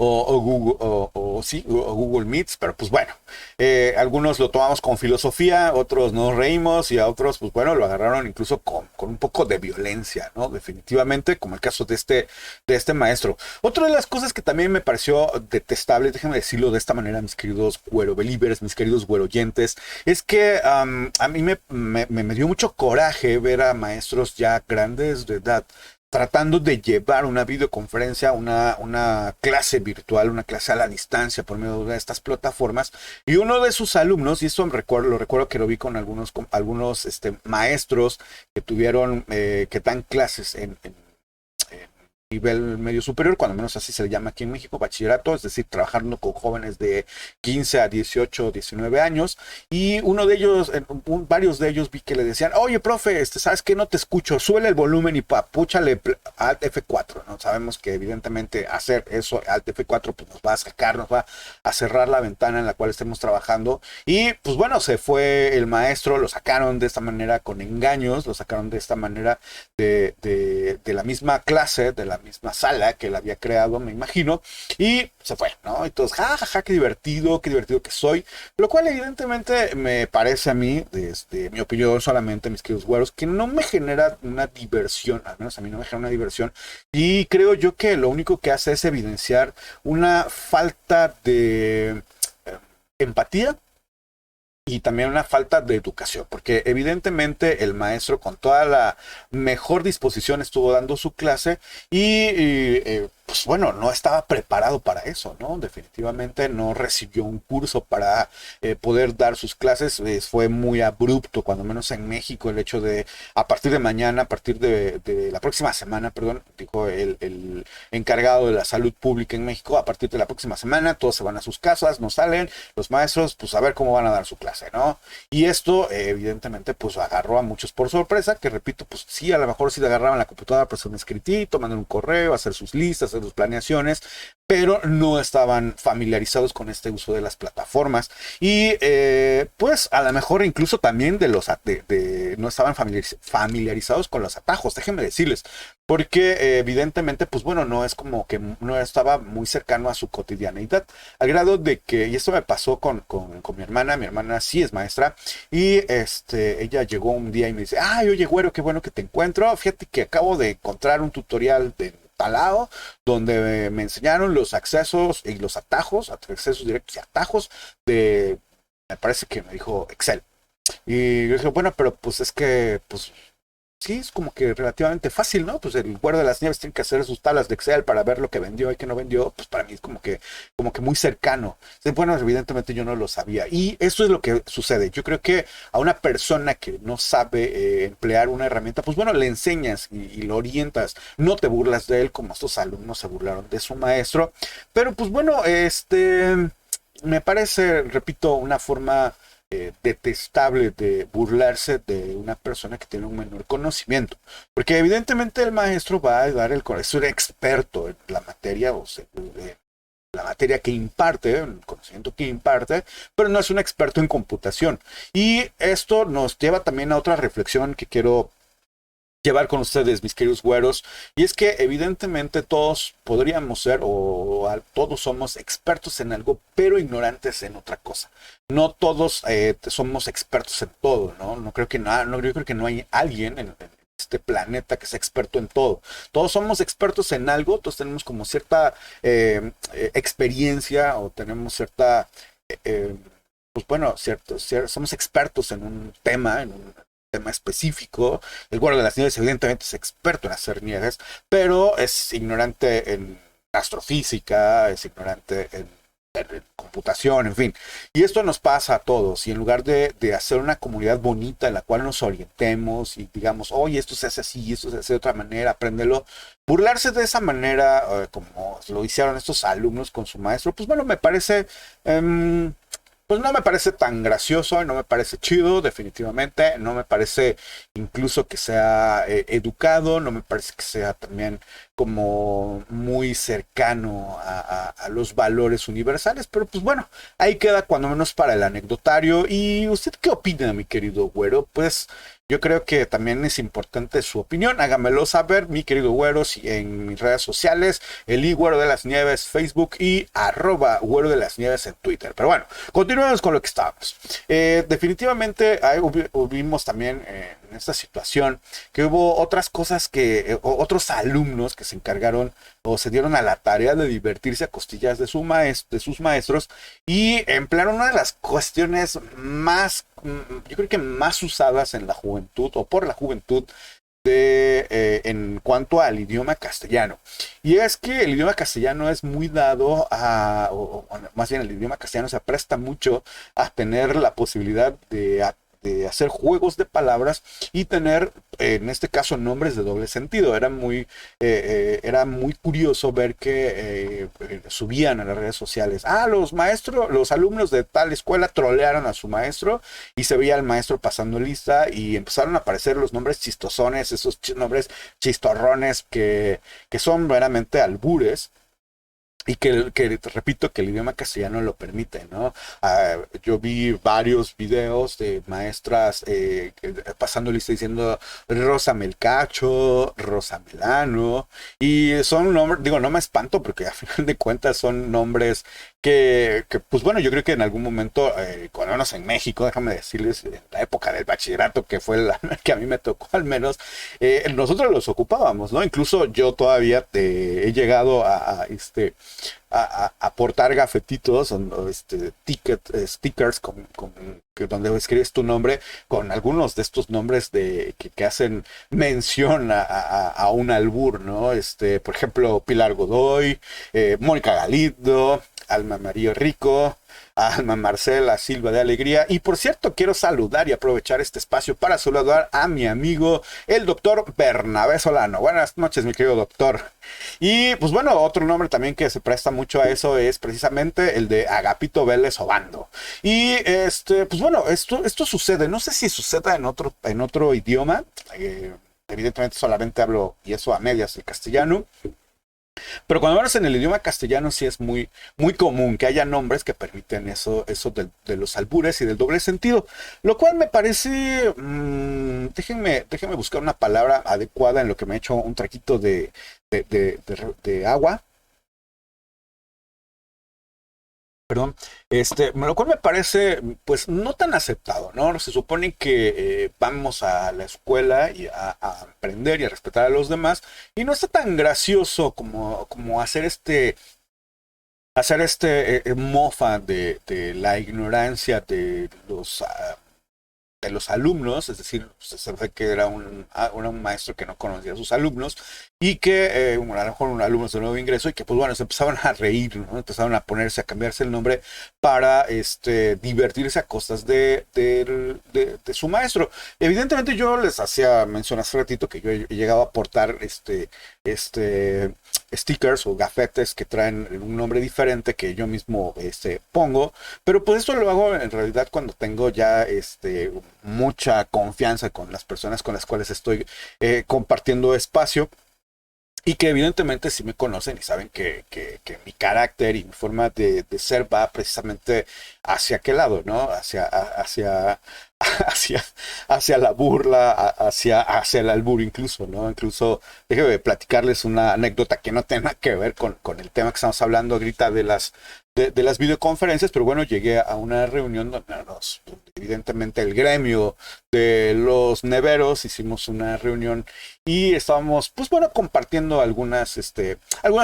Speaker 1: o Google, sí, o Google Meets, pero pues bueno, algunos lo tomamos con filosofía, otros nos reímos y a otros, pues bueno, lo agarraron incluso con un poco de violencia, ¿no? Definitivamente, como el caso de este maestro. Otra de las cosas que también me pareció detestable, déjenme decirlo de esta manera, mis queridos güero believers, mis queridos güero oyentes, es que a mí me dio mucho coraje ver a maestros ya grandes de edad tratando de llevar una videoconferencia, una clase virtual, una clase a la distancia por medio de estas plataformas. Y uno de sus alumnos, y esto lo recuerdo que lo vi con algunos maestros que tuvieron, que dan clases en nivel medio superior, cuando menos así se le llama aquí en México, bachillerato, es decir, trabajando con jóvenes de 15 a 18, 19 años, y uno de ellos, varios de ellos vi que le decían, oye, profe, ¿sabes qué? No te escucho, súbele el volumen y púchale Alt F4, ¿no? Sabemos que evidentemente hacer eso, Alt F4, pues nos va a sacar, nos va a cerrar la ventana en la cual estemos trabajando, y pues bueno, se fue el maestro, lo sacaron de esta manera con engaños, lo sacaron de esta manera de la misma clase, de la misma sala que él había creado, me imagino, y se fue, ¿no? Entonces, jajaja, qué divertido que soy, lo cual evidentemente me parece a mí, desde mi opinión solamente, mis queridos güeros, que no me genera una diversión, al menos a mí no me genera una diversión, y creo yo que lo único que hace es evidenciar una falta de empatía y también una falta de educación, porque evidentemente el maestro con toda la mejor disposición estuvo dando su clase y pues bueno, no estaba preparado para eso, ¿no? Definitivamente no recibió un curso para poder dar sus clases, fue muy abrupto, cuando menos en México, el hecho de a partir de mañana, a partir de la próxima semana, perdón, dijo el encargado de la salud pública en México, a partir de la próxima semana todos se van a sus casas, no salen, los maestros, pues a ver cómo van a dar su clase, ¿no? Y esto, evidentemente, pues agarró a muchos por sorpresa, que repito, pues sí, a lo mejor sí le agarraban la computadora, pues un escritito, mandan un correo, hacer sus listas, hacer sus planeaciones, pero no estaban familiarizados con este uso de las plataformas y pues a lo mejor incluso también no estaban familiarizados con los atajos, déjenme decirles, porque evidentemente pues bueno, no es como que no estaba muy cercano a su cotidianeidad, al grado de que, y esto me pasó con mi hermana sí es maestra, y ella llegó un día y me dice, ay, oye, güero, qué bueno que te encuentro, fíjate que acabo de encontrar un tutorial de talado donde me enseñaron los accesos y los atajos, accesos directos y atajos me parece que me dijo Excel. Y yo dije, bueno, pero pues es que, pues sí, es como que relativamente fácil, ¿no? Pues el güero de las nieves tiene que hacer sus tablas de Excel para ver lo que vendió y que no vendió, pues para mí es como que muy cercano. Bueno, evidentemente yo no lo sabía. Y eso es lo que sucede. Yo creo que a una persona que no sabe emplear una herramienta, pues bueno, le enseñas y lo orientas. No te burlas de él como estos alumnos se burlaron de su maestro. Pero pues bueno, me parece, repito, una forma detestable de burlarse de una persona que tiene un menor conocimiento, porque evidentemente el maestro va a dar es un experto en la materia, o sea, la materia que imparte, el conocimiento que imparte, pero no es un experto en computación. Y esto nos lleva también a otra reflexión que quiero llevar con ustedes, mis queridos güeros, y es que evidentemente todos podríamos ser todos somos expertos en algo, pero ignorantes en otra cosa. No todos somos expertos en todo, ¿no? No creo que yo creo que no hay alguien en este planeta que sea experto en todo. Todos somos expertos en algo, todos tenemos como cierta experiencia o tenemos cierta pues bueno, somos expertos en un tema específico. El guarda de las nieves evidentemente es experto en hacer nieves, pero es ignorante en astrofísica, es ignorante en computación, en fin. Y esto nos pasa a todos, y en lugar de hacer una comunidad bonita en la cual nos orientemos y digamos, oye, esto se hace así, esto se hace de otra manera, apréndelo, burlarse de esa manera, como lo hicieron estos alumnos con su maestro, pues bueno, me parece... pues no me parece tan gracioso, no me parece chido, definitivamente, no me parece incluso que sea educado, no me parece que sea también como muy cercano a los valores universales, pero pues bueno, ahí queda cuando menos para el anecdotario. ¿Y usted qué opina, mi querido güero? Pues Yo creo que también es importante su opinión. Háganmelo saber, mi querido güero, en mis redes sociales, el Güero de las Nieves Facebook y @Güero de las Nieves en Twitter. Pero bueno, continuemos con lo que estábamos. Definitivamente hubimos también en esta situación que hubo otras cosas otros alumnos que se encargaron o se dieron a la tarea de divertirse a costillas de sus maestros y emplearon una de las cuestiones más, yo creo que más usadas en la juventud o por la juventud en cuanto al idioma castellano. Y es que el idioma castellano es muy dado o más bien el idioma castellano se presta mucho a tener la posibilidad de hacer juegos de palabras y tener, en este caso, nombres de doble sentido. Era muy curioso ver que subían a las redes sociales, los alumnos de tal escuela trolearon a su maestro y se veía al maestro pasando lista y empezaron a aparecer los nombres chistosones, esos nombres chistorrones que son verdaderamente albures. Y repito que el idioma castellano lo permite, ¿no? Yo vi varios videos de maestras pasando lista diciendo Rosa Melcacho, Rosa Melano, y son nombres, digo, no me espanto porque a final de cuentas son nombres pues bueno, yo creo que en algún momento, cuando menos en México, déjame decirles, en la época del bachillerato, que fue la que a mí me tocó al menos, nosotros los ocupábamos, ¿no? Incluso yo todavía he llegado a aportar gafetitos, stickers donde escribes tu nombre con algunos de estos nombres que hacen mención a un albur, ¿no? Por ejemplo, Pilar Godoy, Mónica Galindo, Alma María Rico, Alma Marcela Silva de Alegría. Y por cierto, quiero saludar y aprovechar este espacio para saludar a mi amigo, el doctor Bernabé Solano. Buenas noches, mi querido doctor. Y pues bueno, otro nombre también que se presta mucho a eso es precisamente el de Agapito Vélez Obando. Y pues bueno, esto sucede, no sé si suceda en otro idioma. Evidentemente solamente hablo, y eso a medias, el castellano. Pero cuando hablas en el idioma castellano sí es muy, muy común que haya nombres que permiten eso de los albures y del doble sentido. Lo cual me parece... déjenme buscar una palabra adecuada en lo que me he hecho un traquito de agua. Perdón, lo cual me parece, pues, no tan aceptado, ¿no? Se supone que vamos a la escuela y a aprender y a respetar a los demás, y no está tan gracioso como hacer mofa de la ignorancia de los alumnos, es decir, se ve que era un maestro que no conocía a sus alumnos y que a lo mejor un alumno de nuevo ingreso y que pues bueno, se empezaban a reír, ¿no? Empezaron a a cambiarse el nombre para divertirse a costas de su maestro. Evidentemente yo les hacía mención hace ratito que yo he llegado a aportar stickers o gafetes que traen un nombre diferente que yo mismo pongo, pero pues esto lo hago en realidad cuando tengo ya mucha confianza con las personas con las cuales estoy compartiendo espacio y que evidentemente sí me conocen y saben que mi carácter y mi forma de ser va precisamente hacia aquel lado, ¿no? Hacia la burla, hacia el albur incluso, ¿no? Incluso, déjenme platicarles una anécdota que no tiene nada que ver con el tema que estamos hablando ahorita de las videoconferencias, pero bueno, llegué a una reunión donde evidentemente el gremio de los neveros hicimos una reunión y estábamos, pues bueno, compartiendo algunas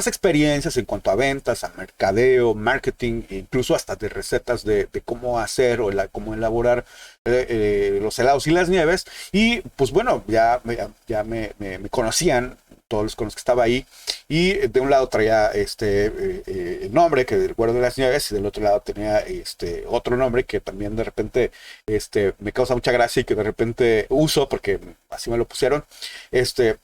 Speaker 1: experiencias en cuanto a ventas, a mercadeo, marketing, e incluso hasta de recetas de cómo hacer o cómo elaborar los helados y las nieves. Y pues bueno, ya me conocían todos con los que estaba ahí, y de un lado traía el nombre que del Güero de las Nieves, y del otro lado tenía otro nombre que también de repente me causa mucha gracia y que de repente uso porque así me lo pusieron, que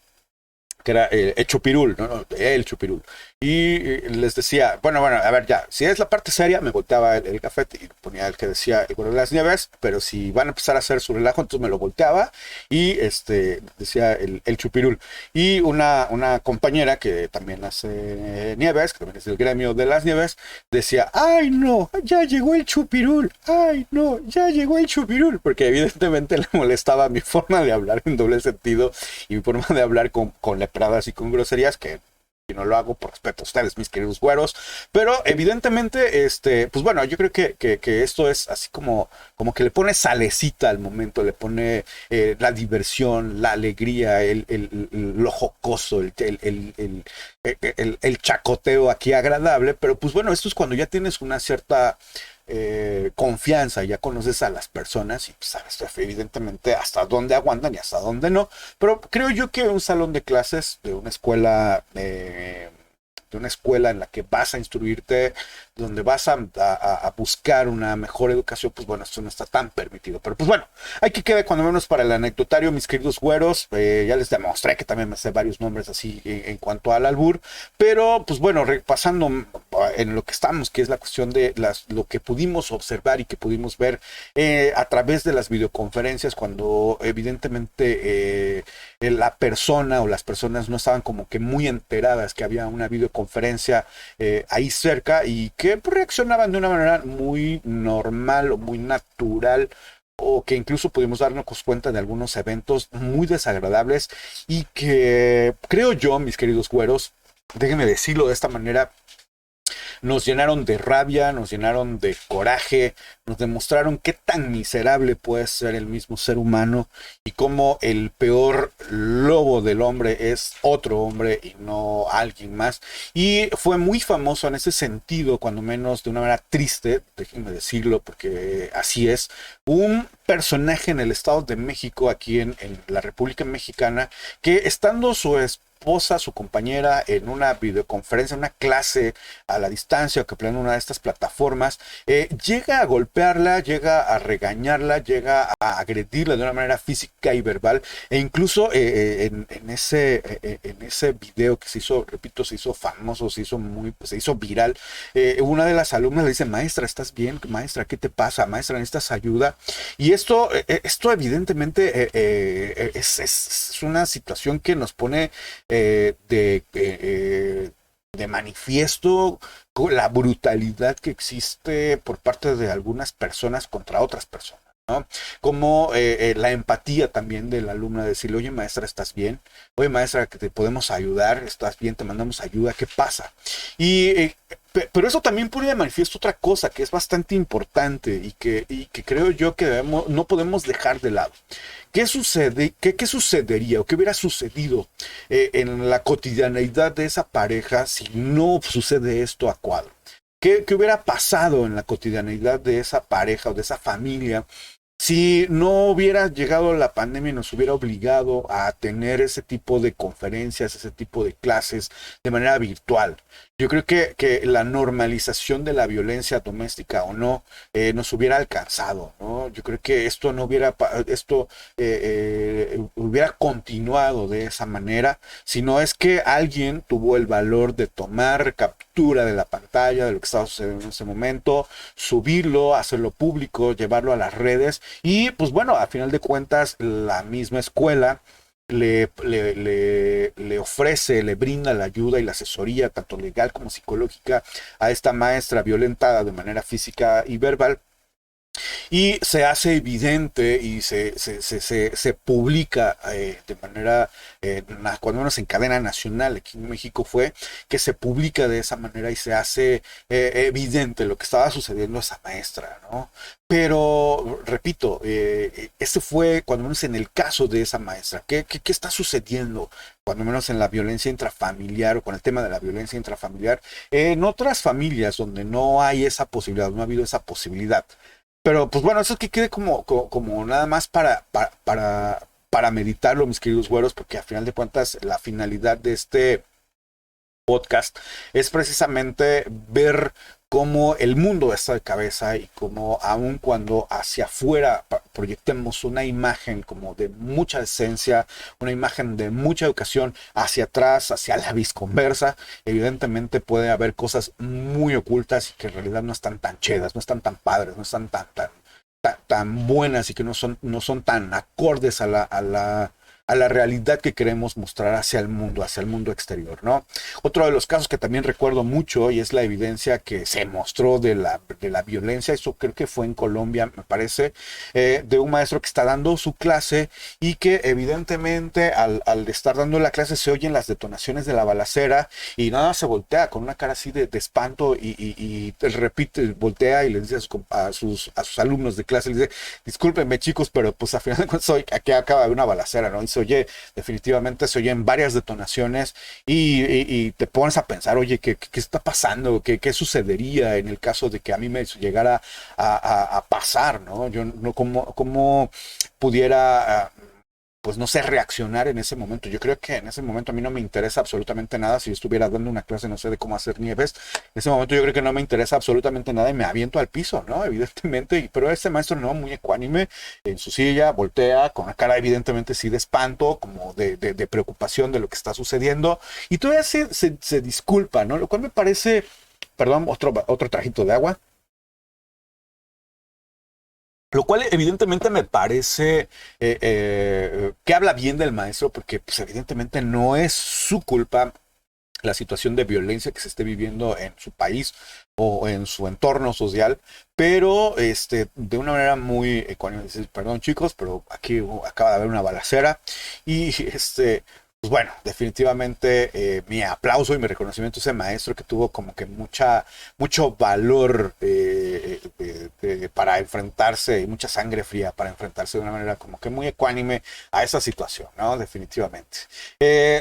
Speaker 1: era el Chupirul, ¿no? El Chupirul. Y les decía, bueno, a ver, ya, si es la parte seria, me volteaba el gafete y ponía el que decía el Güero de las Nieves, pero si van a empezar a hacer su relajo, entonces me lo volteaba y decía el chupirul. Y una compañera que también hace nieves, que también es del gremio de las nieves, decía, ay no, ya llegó el chupirul, ay no, ya llegó el chupirul, porque evidentemente le molestaba mi forma de hablar en doble sentido y mi forma de hablar con lepradas y con groserías que y no lo hago por respeto a ustedes, mis queridos güeros, pero evidentemente, pues bueno, yo creo que esto es así como que le pone salecita al momento, le pone la diversión, la alegría, lo jocoso, el chacoteo aquí agradable, pero pues bueno, esto es cuando ya tienes una cierta confianza, ya conoces a las personas y pues, sabes evidentemente hasta dónde aguantan y hasta dónde no, pero creo yo que un salón de clases de una escuela en la que vas a instruirte, donde vas a buscar una mejor educación, pues bueno, esto no está tan permitido. Pero pues bueno, hay que quedar cuando menos para el anecdotario, mis queridos güeros. Ya les demostré que también me sé varios nombres así en cuanto al albur. Pero pues bueno, repasando en lo que estamos, que es la cuestión de lo que pudimos observar y que pudimos ver a través de las videoconferencias, cuando evidentemente la persona o las personas no estaban como que muy enteradas que había una videoconferencia ahí cerca y que pues, reaccionaban de una manera muy normal o muy natural o que incluso pudimos darnos cuenta de algunos eventos muy desagradables y que creo yo, mis queridos güeros, déjenme decirlo de esta manera, nos llenaron de rabia, nos llenaron de coraje, nos demostraron qué tan miserable puede ser el mismo ser humano y cómo el peor lobo del hombre es otro hombre y no alguien más. Y fue muy famoso en ese sentido, cuando menos de una manera triste, déjenme decirlo porque así es, un personaje en el Estado de México, aquí en la República Mexicana, que estando su esposa, su compañera, en una videoconferencia, una clase a la distancia o que plena una de estas plataformas, llega a golpearla, llega a regañarla, llega a agredirla de una manera física y verbal, e incluso en ese video que se hizo, repito, se hizo famoso, se hizo viral, una de las alumnas le dice, maestra, ¿estás bien? Maestra, ¿qué te pasa? Maestra, ¿necesitas ayuda? Y esto evidentemente es una situación que nos pone de manifiesto la brutalidad que existe por parte de algunas personas contra otras personas, ¿no? Como la empatía también de la alumna, decirle, oye maestra, ¿estás bien? Oye maestra, que te podemos ayudar, ¿estás bien? Te mandamos ayuda, ¿qué pasa? Y pero eso también pone de manifiesto otra cosa que es bastante importante y que creo yo que no podemos dejar de lado. ¿Qué sucedería o qué hubiera sucedido en la cotidianeidad de esa pareja si no sucede esto a cuadro? ¿Qué hubiera pasado en la cotidianeidad de esa pareja o de esa familia si no hubiera llegado la pandemia y nos hubiera obligado a tener ese tipo de conferencias, ese tipo de clases de manera virtual? Yo creo que la normalización de la violencia doméstica o no nos hubiera alcanzado, ¿no? Yo creo que esto no hubiera, esto hubiera continuado de esa manera, si no es que alguien tuvo el valor de tomar captura de la pantalla de lo que estaba sucediendo en ese momento, subirlo, hacerlo público, llevarlo a las redes y pues bueno, a final de cuentas la misma escuela le ofrece, le brinda la ayuda y la asesoría, tanto legal como psicológica, a esta maestra violentada de manera física y verbal. Y se hace evidente y se publica de manera, cuando menos en cadena nacional, aquí en México fue, que se publica de esa manera y se hace evidente lo que estaba sucediendo a esa maestra, ¿no? Pero, repito, este fue cuando menos en el caso de esa maestra. ¿Qué está sucediendo? Cuando menos en la violencia intrafamiliar o con el tema de la violencia intrafamiliar, en otras familias donde no hay esa posibilidad, no ha habido esa posibilidad. Pero pues bueno, eso es que quede como nada más para meditarlo, mis queridos güeros, porque a final de cuentas la finalidad podcast es precisamente ver cómo el mundo está de cabeza y cómo aun cuando hacia afuera proyectemos una imagen como de mucha esencia, una imagen de mucha educación, hacia atrás, hacia la visconversa, evidentemente puede haber cosas muy ocultas y que en realidad no están tan chedas, no están tan padres, no están tan buenas y que no son tan acordes a la realidad que queremos mostrar hacia el mundo exterior, ¿no? Otro de los casos que también recuerdo mucho y es la evidencia que se mostró de la violencia, eso creo que fue en Colombia, me parece, de un maestro que está dando su clase y que evidentemente al estar dando la clase se oyen las detonaciones de la balacera y nada, se voltea con una cara así de espanto y repite, voltea y le dice a sus alumnos de clase, le dice, discúlpenme chicos, pero pues al final de cuentas aquí acaba de una balacera, ¿no? Y se oye, definitivamente se oyen varias detonaciones y te pones a pensar, oye, ¿qué está pasando? ¿Qué sucedería en el caso de que a mí me llegara a pasar, ¿no? Yo no, ¿cómo pudiera pues no sé, reaccionar en ese momento? Yo creo que en ese momento a mí no me interesa absolutamente nada. Si yo estuviera dando una clase, no sé, de cómo hacer nieves, en ese momento yo creo que no me interesa absolutamente nada y me aviento al piso, ¿no? Evidentemente, pero este maestro no, muy ecuánime, en su silla, voltea, con una cara evidentemente sí de espanto, como de preocupación de lo que está sucediendo, y todavía se disculpa, ¿no? Lo cual me parece, perdón, otro trajito de agua. Lo cual evidentemente me parece que habla bien del maestro, porque pues, evidentemente no es su culpa la situación de violencia que se esté viviendo en su país o en su entorno social, pero de una manera muy ecuánime dice, perdón chicos, pero aquí acaba de haber una balacera y pues bueno, definitivamente mi aplauso y mi reconocimiento a ese maestro que tuvo como que mucho valor para enfrentarse y mucha sangre fría para enfrentarse de una manera como que muy ecuánime a esa situación, ¿no? Definitivamente.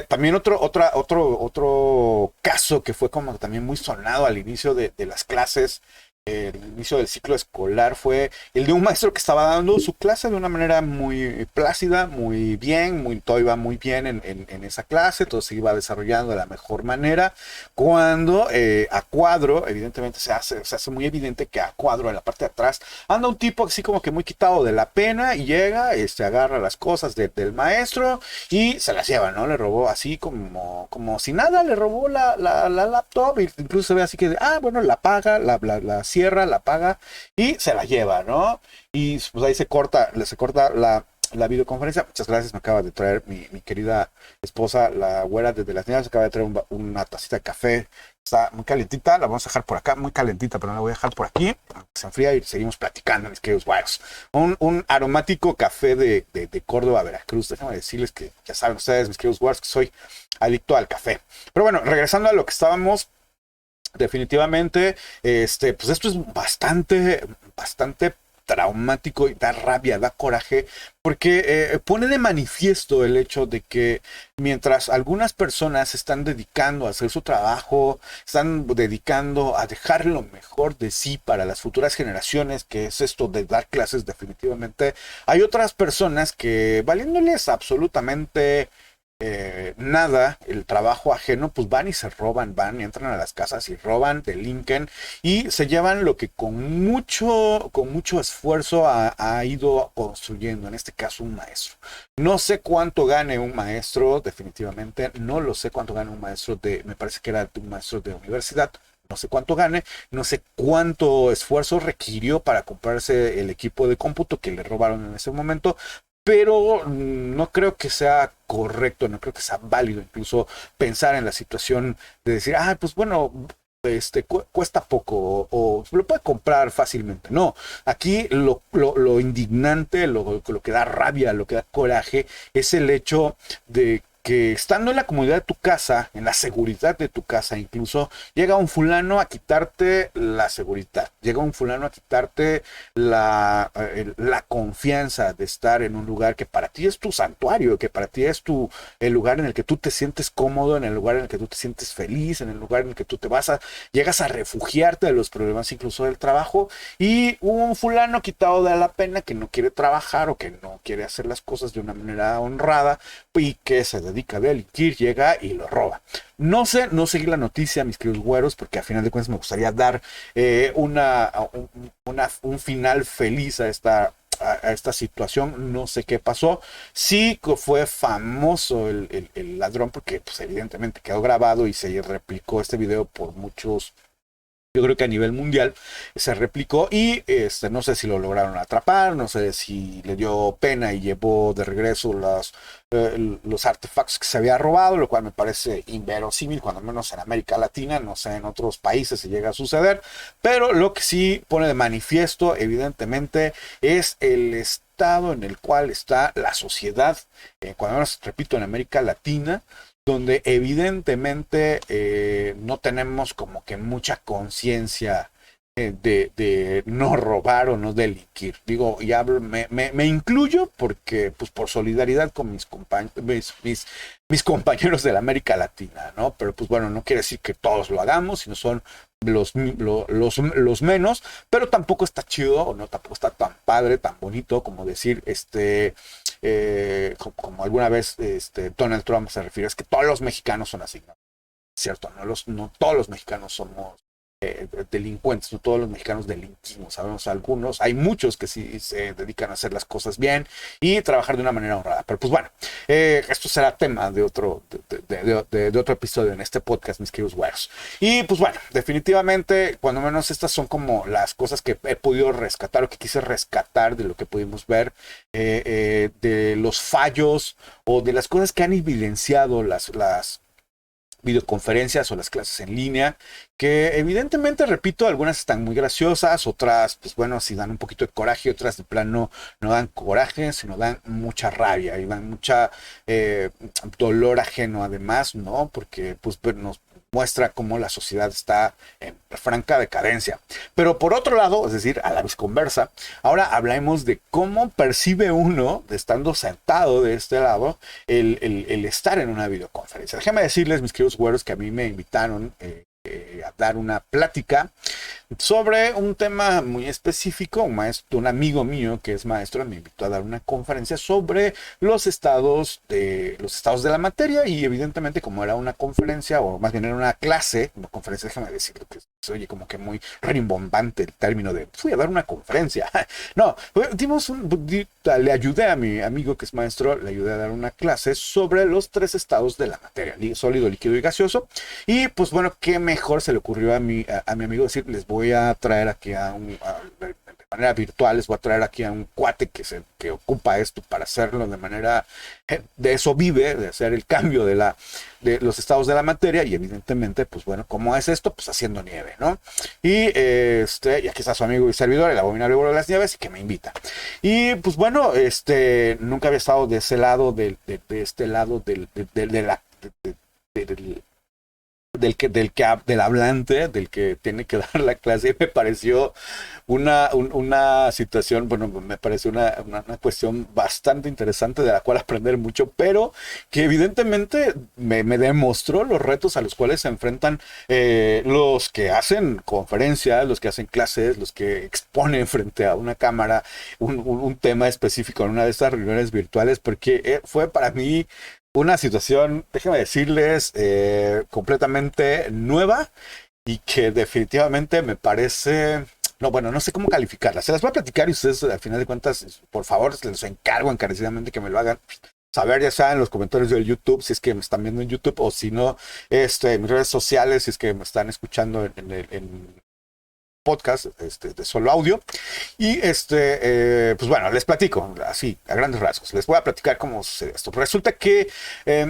Speaker 1: También otro caso que fue como también muy sonado al inicio de las clases, el inicio del ciclo escolar, fue el de un maestro que estaba dando su clase de una manera muy plácida, muy bien, todo iba muy bien en esa clase, todo se iba desarrollando de la mejor manera, cuando a cuadro, evidentemente se hace muy evidente que a cuadro en la parte de atrás anda un tipo así como que muy quitado de la pena y llega, agarra las cosas del maestro y se las lleva, ¿no? Le robó así como si nada, le robó la laptop, y incluso se ve así que, bueno, la paga, la cierra, la paga y se la lleva, ¿no? Y pues ahí se corta la videoconferencia. Muchas gracias, me acaba de traer mi querida esposa, la güera desde las niñas, acaba de traer una tacita de café. Está muy calentita, la vamos a dejar por acá, muy calentita, pero la voy a dejar por aquí, se enfría y seguimos platicando, mis queridos guayos. Un aromático café de Córdoba, Veracruz. Déjame decirles que ya saben ustedes, mis queridos guayos, que soy adicto al café. Pero bueno, regresando a lo que estábamos, definitivamente, pues esto es bastante traumático y da rabia, da coraje, porque pone de manifiesto el hecho de que mientras algunas personas se están dedicando a hacer su trabajo, están dedicando a dejar lo mejor de sí para las futuras generaciones, que es esto de dar clases definitivamente, hay otras personas que valiéndoles absolutamente nada, el trabajo ajeno, pues van y se roban, van y entran a las casas y roban, delinquen y se llevan lo que con mucho esfuerzo ha ido construyendo, en este caso un maestro. No sé cuánto gane un maestro, definitivamente, no lo sé cuánto gane un maestro me parece que era un maestro de universidad. No sé cuánto gane, no sé cuánto esfuerzo requirió para comprarse el equipo de cómputo que le robaron en ese momento, pero no creo que sea correcto, no creo que sea válido incluso pensar en la situación de decir, pues bueno, cuesta poco o lo puede comprar fácilmente. No, aquí lo indignante, lo que da rabia, lo que da coraje es el hecho de que estando en la comodidad de tu casa, en la seguridad de tu casa, incluso llega un fulano a quitarte la seguridad, llega un fulano a quitarte la confianza de estar en un lugar que para ti es tu santuario, que para ti es el lugar en el que tú te sientes cómodo, en el lugar en el que tú te sientes feliz, en el lugar en el que tú llegas a refugiarte de los problemas incluso del trabajo, y un fulano quitado de la pena que no quiere trabajar o que no quiere hacer las cosas de una manera honrada y que se dedica a delinquir llega y lo roba. No sé, no seguí la noticia, mis queridos güeros, porque a final de cuentas me gustaría dar un final feliz a esta situación. No sé qué pasó. Sí que fue famoso el ladrón porque pues, evidentemente quedó grabado y se replicó este video por muchos. Yo creo que a nivel mundial se replicó y no sé si lo lograron atrapar, no sé si le dio pena y llevó de regreso los artefactos que se había robado, lo cual me parece inverosímil, cuando menos en América Latina, no sé, en otros países se llega a suceder, pero lo que sí pone de manifiesto, evidentemente, es el estado en el cual está la sociedad, cuando menos, repito, en América Latina, donde evidentemente no tenemos como que mucha conciencia de no robar o no delinquir. Digo, y me incluyo porque, pues, por solidaridad con mis compañeros de la América Latina, ¿no? Pero, pues, bueno, no quiere decir que todos lo hagamos, sino son los menos, pero tampoco está chido, o no, tampoco está tan padre, tan bonito como decir, como alguna vez Donald Trump se refiere, es que todos los mexicanos son así, ¿no? Cierto, no todos los mexicanos somos delincuentes, no todos los mexicanos delinquimos, sabemos algunos, hay muchos que sí se dedican a hacer las cosas bien y trabajar de una manera honrada, pero pues bueno, esto será tema de otro episodio en este podcast, mis queridos güeros. Y pues bueno, definitivamente, cuando menos estas son como las cosas que he podido rescatar o que quise rescatar de lo que pudimos ver, de los fallos o de las cosas que han evidenciado las videoconferencias o las clases en línea, que evidentemente, repito, algunas están muy graciosas, otras, pues bueno, sí dan un poquito de coraje, otras de plano no dan coraje, sino dan mucha rabia y dan mucha dolor ajeno además, ¿no? Porque pues nos muestra cómo la sociedad está en franca decadencia. Pero por otro lado, es decir, a la visconversa, ahora hablemos de cómo percibe uno, de estando sentado de este lado, el estar en una videoconferencia. Déjenme decirles, mis queridos güeros, que a mí me invitaron a dar una plática sobre un tema muy específico. Un amigo mío que es maestro me invitó a dar una conferencia sobre los estados de la materia, y evidentemente, como era una conferencia, o más bien era una clase, una conferencia, déjame decirlo, que se oye como que muy rimbombante el término de fui a dar una conferencia. No, le ayudé a mi amigo que es maestro, le ayudé a dar una clase sobre los 3 estados de la materia: sólido, líquido y gaseoso. Y pues bueno, qué mejor se le ocurrió a mi amigo decir, les voy a traer aquí de manera virtual, les voy a traer aquí a un cuate que ocupa esto para hacerlo de manera, de eso vive, de hacer el cambio de los estados de la materia. Y evidentemente, pues bueno, ¿cómo es esto? Pues haciendo nieve, ¿no? Y aquí está su amigo y servidor, el abominable Bolo de las Nieves, y que me invita. Y pues bueno, nunca había estado de ese lado, de este lado del hablante, del que tiene que dar la clase. Y me pareció una situación, bueno, me pareció una cuestión bastante interesante, de la cual aprender mucho, pero que evidentemente me demostró los retos a los cuales se enfrentan los que hacen conferencias, los que hacen clases, los que exponen frente a una cámara un tema específico en una de estas reuniones virtuales, porque fue para mí una situación, déjenme decirles, completamente nueva, y que definitivamente me parece, no, bueno, no sé cómo calificarla. Se las voy a platicar y ustedes, al final de cuentas, por favor, les encargo encarecidamente que me lo hagan saber, ya sea en los comentarios del YouTube, si es que me están viendo en YouTube, o si no, en mis redes sociales, si es que me están escuchando en podcast de solo audio. Y pues bueno, les platico así, a grandes rasgos. Les voy a platicar cómo sucede esto. Resulta que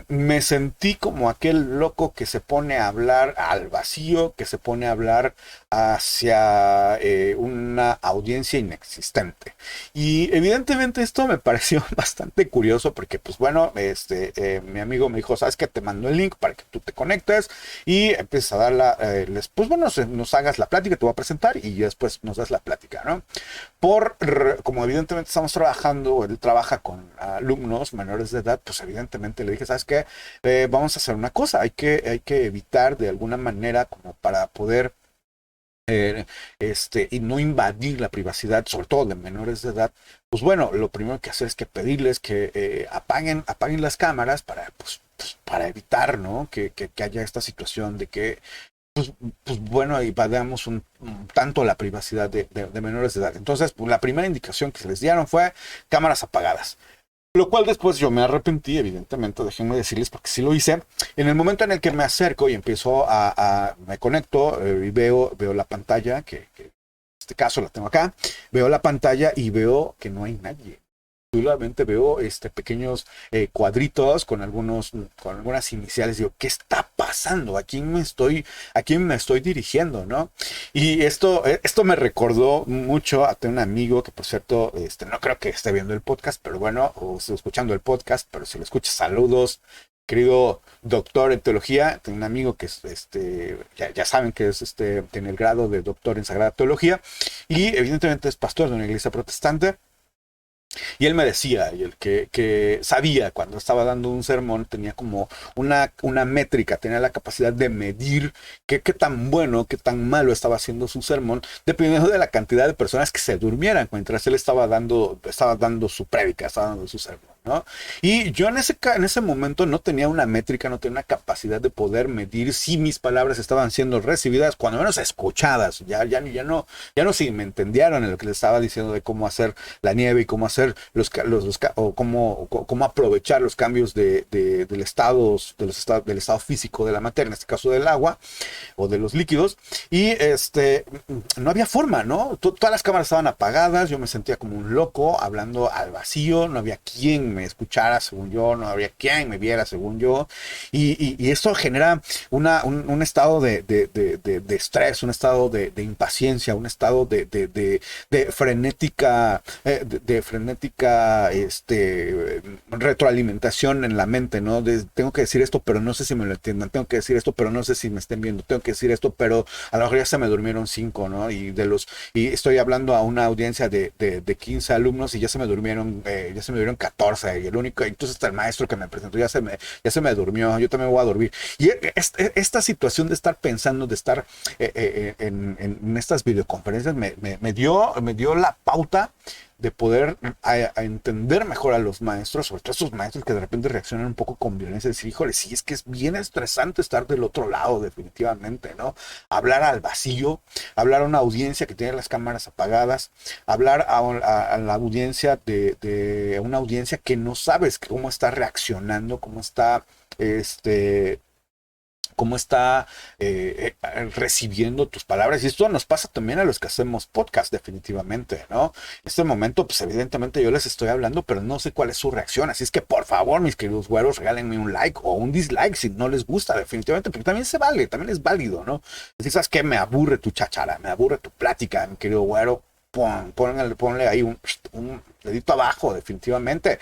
Speaker 1: me sentí como aquel loco que se pone a hablar al vacío, que se pone a hablar hacia una audiencia inexistente. Y evidentemente esto me pareció bastante curioso, porque pues bueno, mi amigo me dijo, ¿sabes qué? Te mando el link para que tú te conectes y empieces a dar pues bueno, nos hagas la plática, te voy a presentar y después nos das la plática, ¿no? Como evidentemente estamos trabajando, él trabaja con alumnos menores de edad, pues evidentemente le dije, ¿sabes qué? Vamos a hacer una cosa, hay que evitar de alguna manera, como para poder y no invadir la privacidad, sobre todo de menores de edad. Pues bueno, lo primero que hacer es que pedirles que apaguen las cámaras para, pues, pues, para evitar, ¿no? Que haya esta situación de que pues, pues bueno, invadamos tanto la privacidad de menores de edad. Entonces, pues, la primera indicación que se les dieron fue cámaras apagadas. Lo cual después yo me arrepentí, evidentemente, déjenme decirles, porque sí lo hice. En el momento en el que me acerco y empiezo me conecto y veo la pantalla, que en este caso la tengo acá, veo la pantalla y veo que no hay nadie. Solamente veo pequeños cuadritos con algunas iniciales. Digo, ¿qué está pasando? ¿A quién me estoy dirigiendo, no? Y esto me recordó mucho a un amigo que, por cierto, no creo que esté viendo el podcast, pero bueno, o esté escuchando el podcast, pero si lo escuchas, saludos. Querido doctor en teología, tengo un amigo que es, ya saben que es, tiene el grado de doctor en Sagrada Teología y evidentemente es pastor de una iglesia protestante. Y él me decía, y el que sabía cuando estaba dando un sermón, tenía como una métrica, tenía la capacidad de medir qué tan bueno, qué tan malo estaba haciendo su sermón, dependiendo de la cantidad de personas que se durmieran mientras él estaba dando su prédica, estaba dando su sermón, ¿no? Y yo en ese momento no tenía una métrica, no tenía una capacidad de poder medir si mis palabras estaban siendo recibidas, cuando menos escuchadas. Ya no si me entendieron en lo que les estaba diciendo de cómo hacer la nieve y cómo hacer o cómo aprovechar los cambios del estado físico de la materia, en este caso del agua o de los líquidos, y no había forma, ¿no? Todas las cámaras estaban apagadas, yo me sentía como un loco hablando al vacío, no había quien me escuchara según yo, no había quien me viera según yo, y esto genera un estado de estrés, un estado de impaciencia, un estado de frenética, retroalimentación en la mente, ¿no? Tengo que decir esto, pero no sé si me lo entiendan, tengo que decir esto, pero no sé si me estén viendo, tengo que decir esto, pero a lo mejor ya se me durmieron 5, ¿no? Y estoy hablando a una audiencia de 15 alumnos y ya se me durmieron 14, y entonces hasta el maestro que me presentó ya se me durmió, yo también voy a dormir. Y esta situación de estar pensando, de estar en estas videoconferencias me dio la pauta de poder a entender mejor a los maestros, sobre todo esos maestros que de repente reaccionan un poco con violencia, decir, híjole, sí, es que es bien estresante estar del otro lado, definitivamente, ¿no? Hablar al vacío, hablar a una audiencia que tiene las cámaras apagadas, hablar a la audiencia de una audiencia que no sabes cómo está reaccionando, cómo está recibiendo tus palabras. Y esto nos pasa también a los que hacemos podcast, definitivamente, ¿no? En este momento, pues evidentemente yo les estoy hablando, pero no sé cuál es su reacción. Así es que, por favor, mis queridos güeros, regálenme un like o un dislike si no les gusta, definitivamente, porque también se vale, también es válido, ¿no? Si sabes que me aburre tu chachara, me aburre tu plática, mi querido güero, ponle ahí un dedito abajo, definitivamente,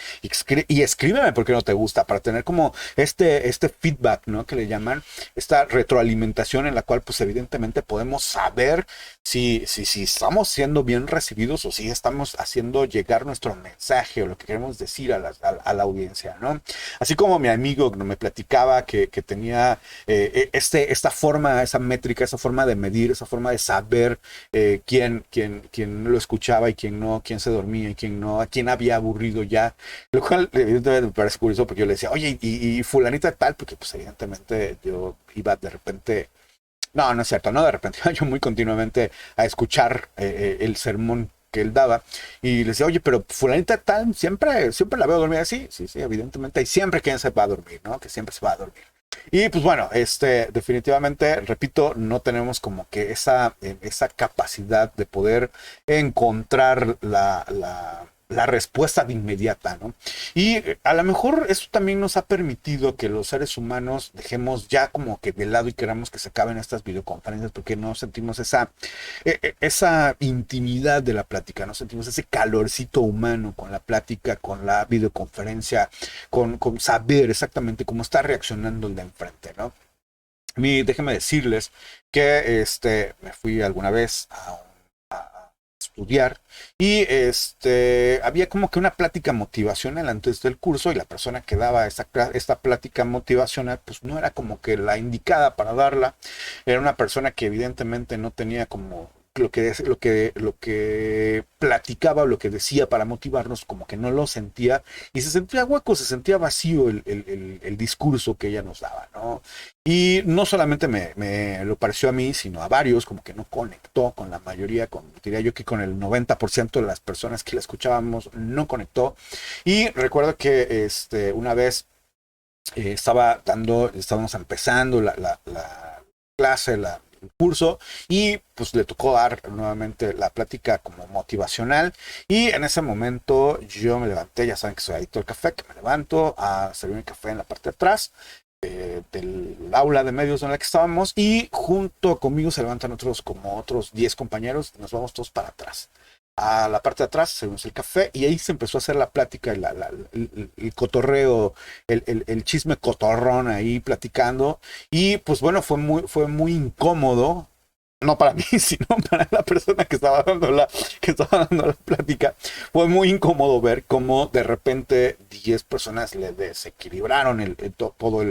Speaker 1: y escríbeme por qué no te gusta, para tener como este feedback, ¿no? Que le llaman, esta retroalimentación en la cual, pues evidentemente podemos saber si estamos siendo bien recibidos o si estamos haciendo llegar nuestro mensaje o lo que queremos decir a la audiencia, ¿no? Así como mi amigo me platicaba que tenía esta forma, esa métrica, esa forma de medir, esa forma de saber quién lo escuchaba y quién no, quién se dormía y quién no, a quién había aburrido ya, lo cual evidentemente me parece curioso porque yo le decía, oye, y fulanita tal, porque pues evidentemente yo iba de repente, no es cierto, no de repente, iba yo muy continuamente a escuchar el sermón que él daba, y le decía, oye, pero fulanita tal, siempre la veo dormir así, sí, evidentemente, y siempre quien se va a dormir, ¿no? Que siempre se va a dormir. Y pues bueno, definitivamente, repito, no tenemos como que esa capacidad de poder encontrar la respuesta de inmediata, ¿no? Y a lo mejor eso también nos ha permitido que los seres humanos dejemos ya como que de lado y queramos que se acaben estas videoconferencias porque no sentimos esa intimidad de la plática, no sentimos ese calorcito humano con la plática, con la videoconferencia, con saber exactamente cómo está reaccionando el de enfrente, ¿no? A mí, déjenme decirles que me fui alguna vez a estudiar y había como que una plática motivacional antes del curso y la persona que daba esta plática motivacional pues no era como que la indicada para darla, era una persona que evidentemente no tenía como lo que platicaba, lo que decía para motivarnos, como que no lo sentía, y se sentía hueco, se sentía vacío el discurso que ella nos daba, ¿no? Y no solamente me lo pareció a mí, sino a varios, como que no conectó con la mayoría, diría yo que con el 90% de las personas que la escuchábamos, no conectó. Y recuerdo que una vez estábamos empezando la clase, el curso, y pues le tocó dar nuevamente la plática como motivacional, y en ese momento yo me levanté, ya saben que soy adicto al café, que me levanto a servirme café en la parte de atrás del aula de medios en la que estábamos, y junto conmigo se levantan otros 10 compañeros, y nos vamos todos para atrás. A la parte de atrás servimos el café, y ahí se empezó a hacer la plática, el cotorreo, el chisme cotorrón ahí platicando. Y pues bueno, fue muy incómodo, no para mí, sino para la persona que estaba dando la plática. Fue muy incómodo ver cómo de repente 10 personas le desequilibraron todo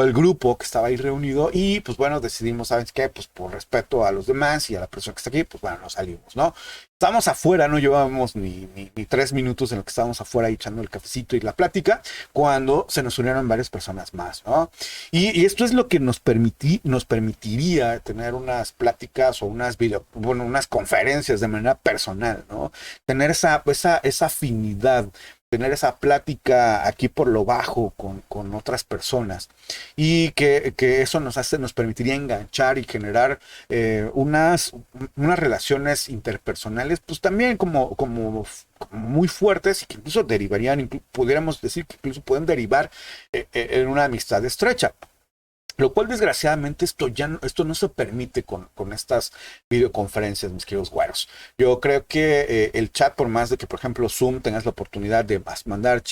Speaker 1: el grupo que estaba ahí reunido. Y pues bueno, decidimos, ¿sabes qué? Pues por respeto a los demás y a la persona que está aquí, pues bueno, nos salimos, ¿no? Estábamos afuera, no llevábamos ni 3 minutos en lo que estábamos afuera echando el cafecito y la plática, cuando se nos unieron varias personas más, ¿no? Y esto es lo que nos permitiría tener unas pláticas o unas conferencias de manera personal, ¿no? Tener esa afinidad, tener esa plática aquí por lo bajo con otras personas, y que eso nos permitiría enganchar y generar unas relaciones interpersonales, pues también como muy fuertes, y que incluso pudiéramos decir que incluso pueden derivar en una amistad estrecha. Lo cual, desgraciadamente, esto no se permite con estas videoconferencias, mis queridos güeros. Yo creo que el chat, por más de que, por ejemplo, Zoom tengas la oportunidad de mandar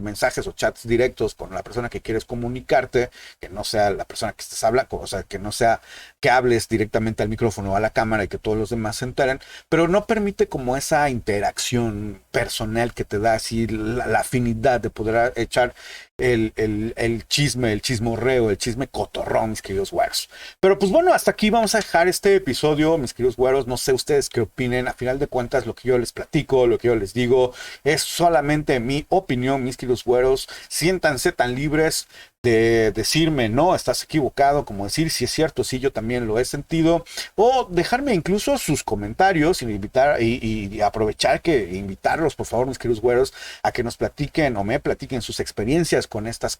Speaker 1: mensajes o chats directos con la persona que quieres comunicarte, que no sea la persona que estés hablando, o sea, que no sea que hables directamente al micrófono o a la cámara y que todos los demás se enteren, pero no permite como esa interacción personal que te da así la afinidad de poder echar el chismorreo, el chisme cotorrón, mis queridos güeros. Pero pues bueno, hasta aquí vamos a dejar este episodio, mis queridos güeros. No sé ustedes qué opinen. A final de cuentas, lo que yo les platico, lo que yo les digo, es solamente mi opinión, mis queridos güeros. Siéntanse tan libres de decirme, no, estás equivocado, como decir, si es cierto, sí, yo también lo he sentido, o dejarme incluso sus comentarios y aprovechar que invitarlos, por favor, mis queridos güeros, a que nos platiquen o me platiquen sus experiencias con estas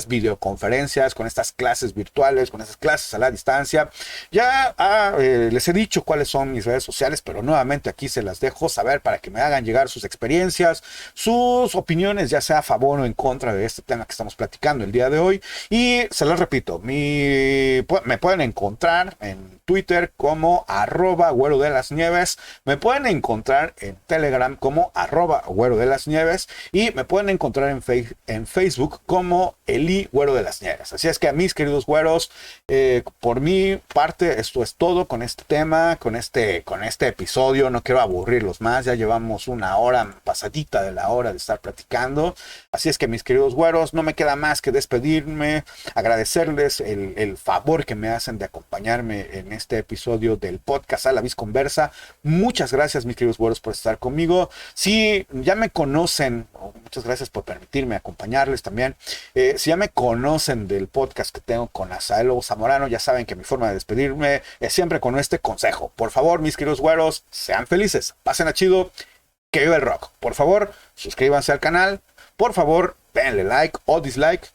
Speaker 1: videoconferencias, con estas clases virtuales, con estas clases a la distancia. Ya les he dicho cuáles son mis redes sociales, pero nuevamente aquí se las dejo saber para que me hagan llegar sus experiencias, sus opiniones, ya sea a favor o en contra de este tema que estamos platicando el día de hoy. Y se los repito, me pueden encontrar en Twitter como @güero de las nieves, me pueden encontrar en Telegram como @güero de las nieves, y me pueden encontrar en Facebook como Eli Güero de las Nieves. Así es que, mis queridos güeros, por mi parte, esto es todo con este tema, con este episodio. No quiero aburrirlos más, ya llevamos una hora pasadita de la hora de estar platicando. Así es que, mis queridos güeros, no me queda más que despedirme, agradecerles el favor que me hacen de acompañarme en este episodio del podcast A la Visconversa. Muchas gracias, mis queridos güeros, por estar conmigo. Si ya me conocen, muchas gracias por permitirme acompañarles también. Si ya me conocen del podcast que tengo con Asael Lobo Zamorano, ya saben que mi forma de despedirme es siempre con este consejo. Por favor, mis queridos güeros, sean felices, pasen a chido, que viva el rock. Por favor, suscríbanse al canal. Por favor, denle like o dislike.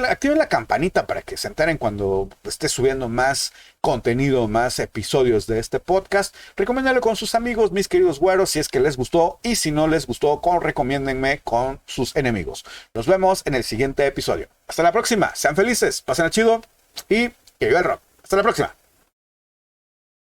Speaker 1: Activen la campanita para que se enteren cuando esté subiendo más contenido, más episodios de este podcast. Recomiéndenlo con sus amigos, mis queridos güeros, si es que les gustó. Y si no les gustó, recomiéndenme con sus enemigos. Nos vemos en el siguiente episodio. Hasta la próxima. Sean felices, pasen a chido y que viva el rock. Hasta la próxima.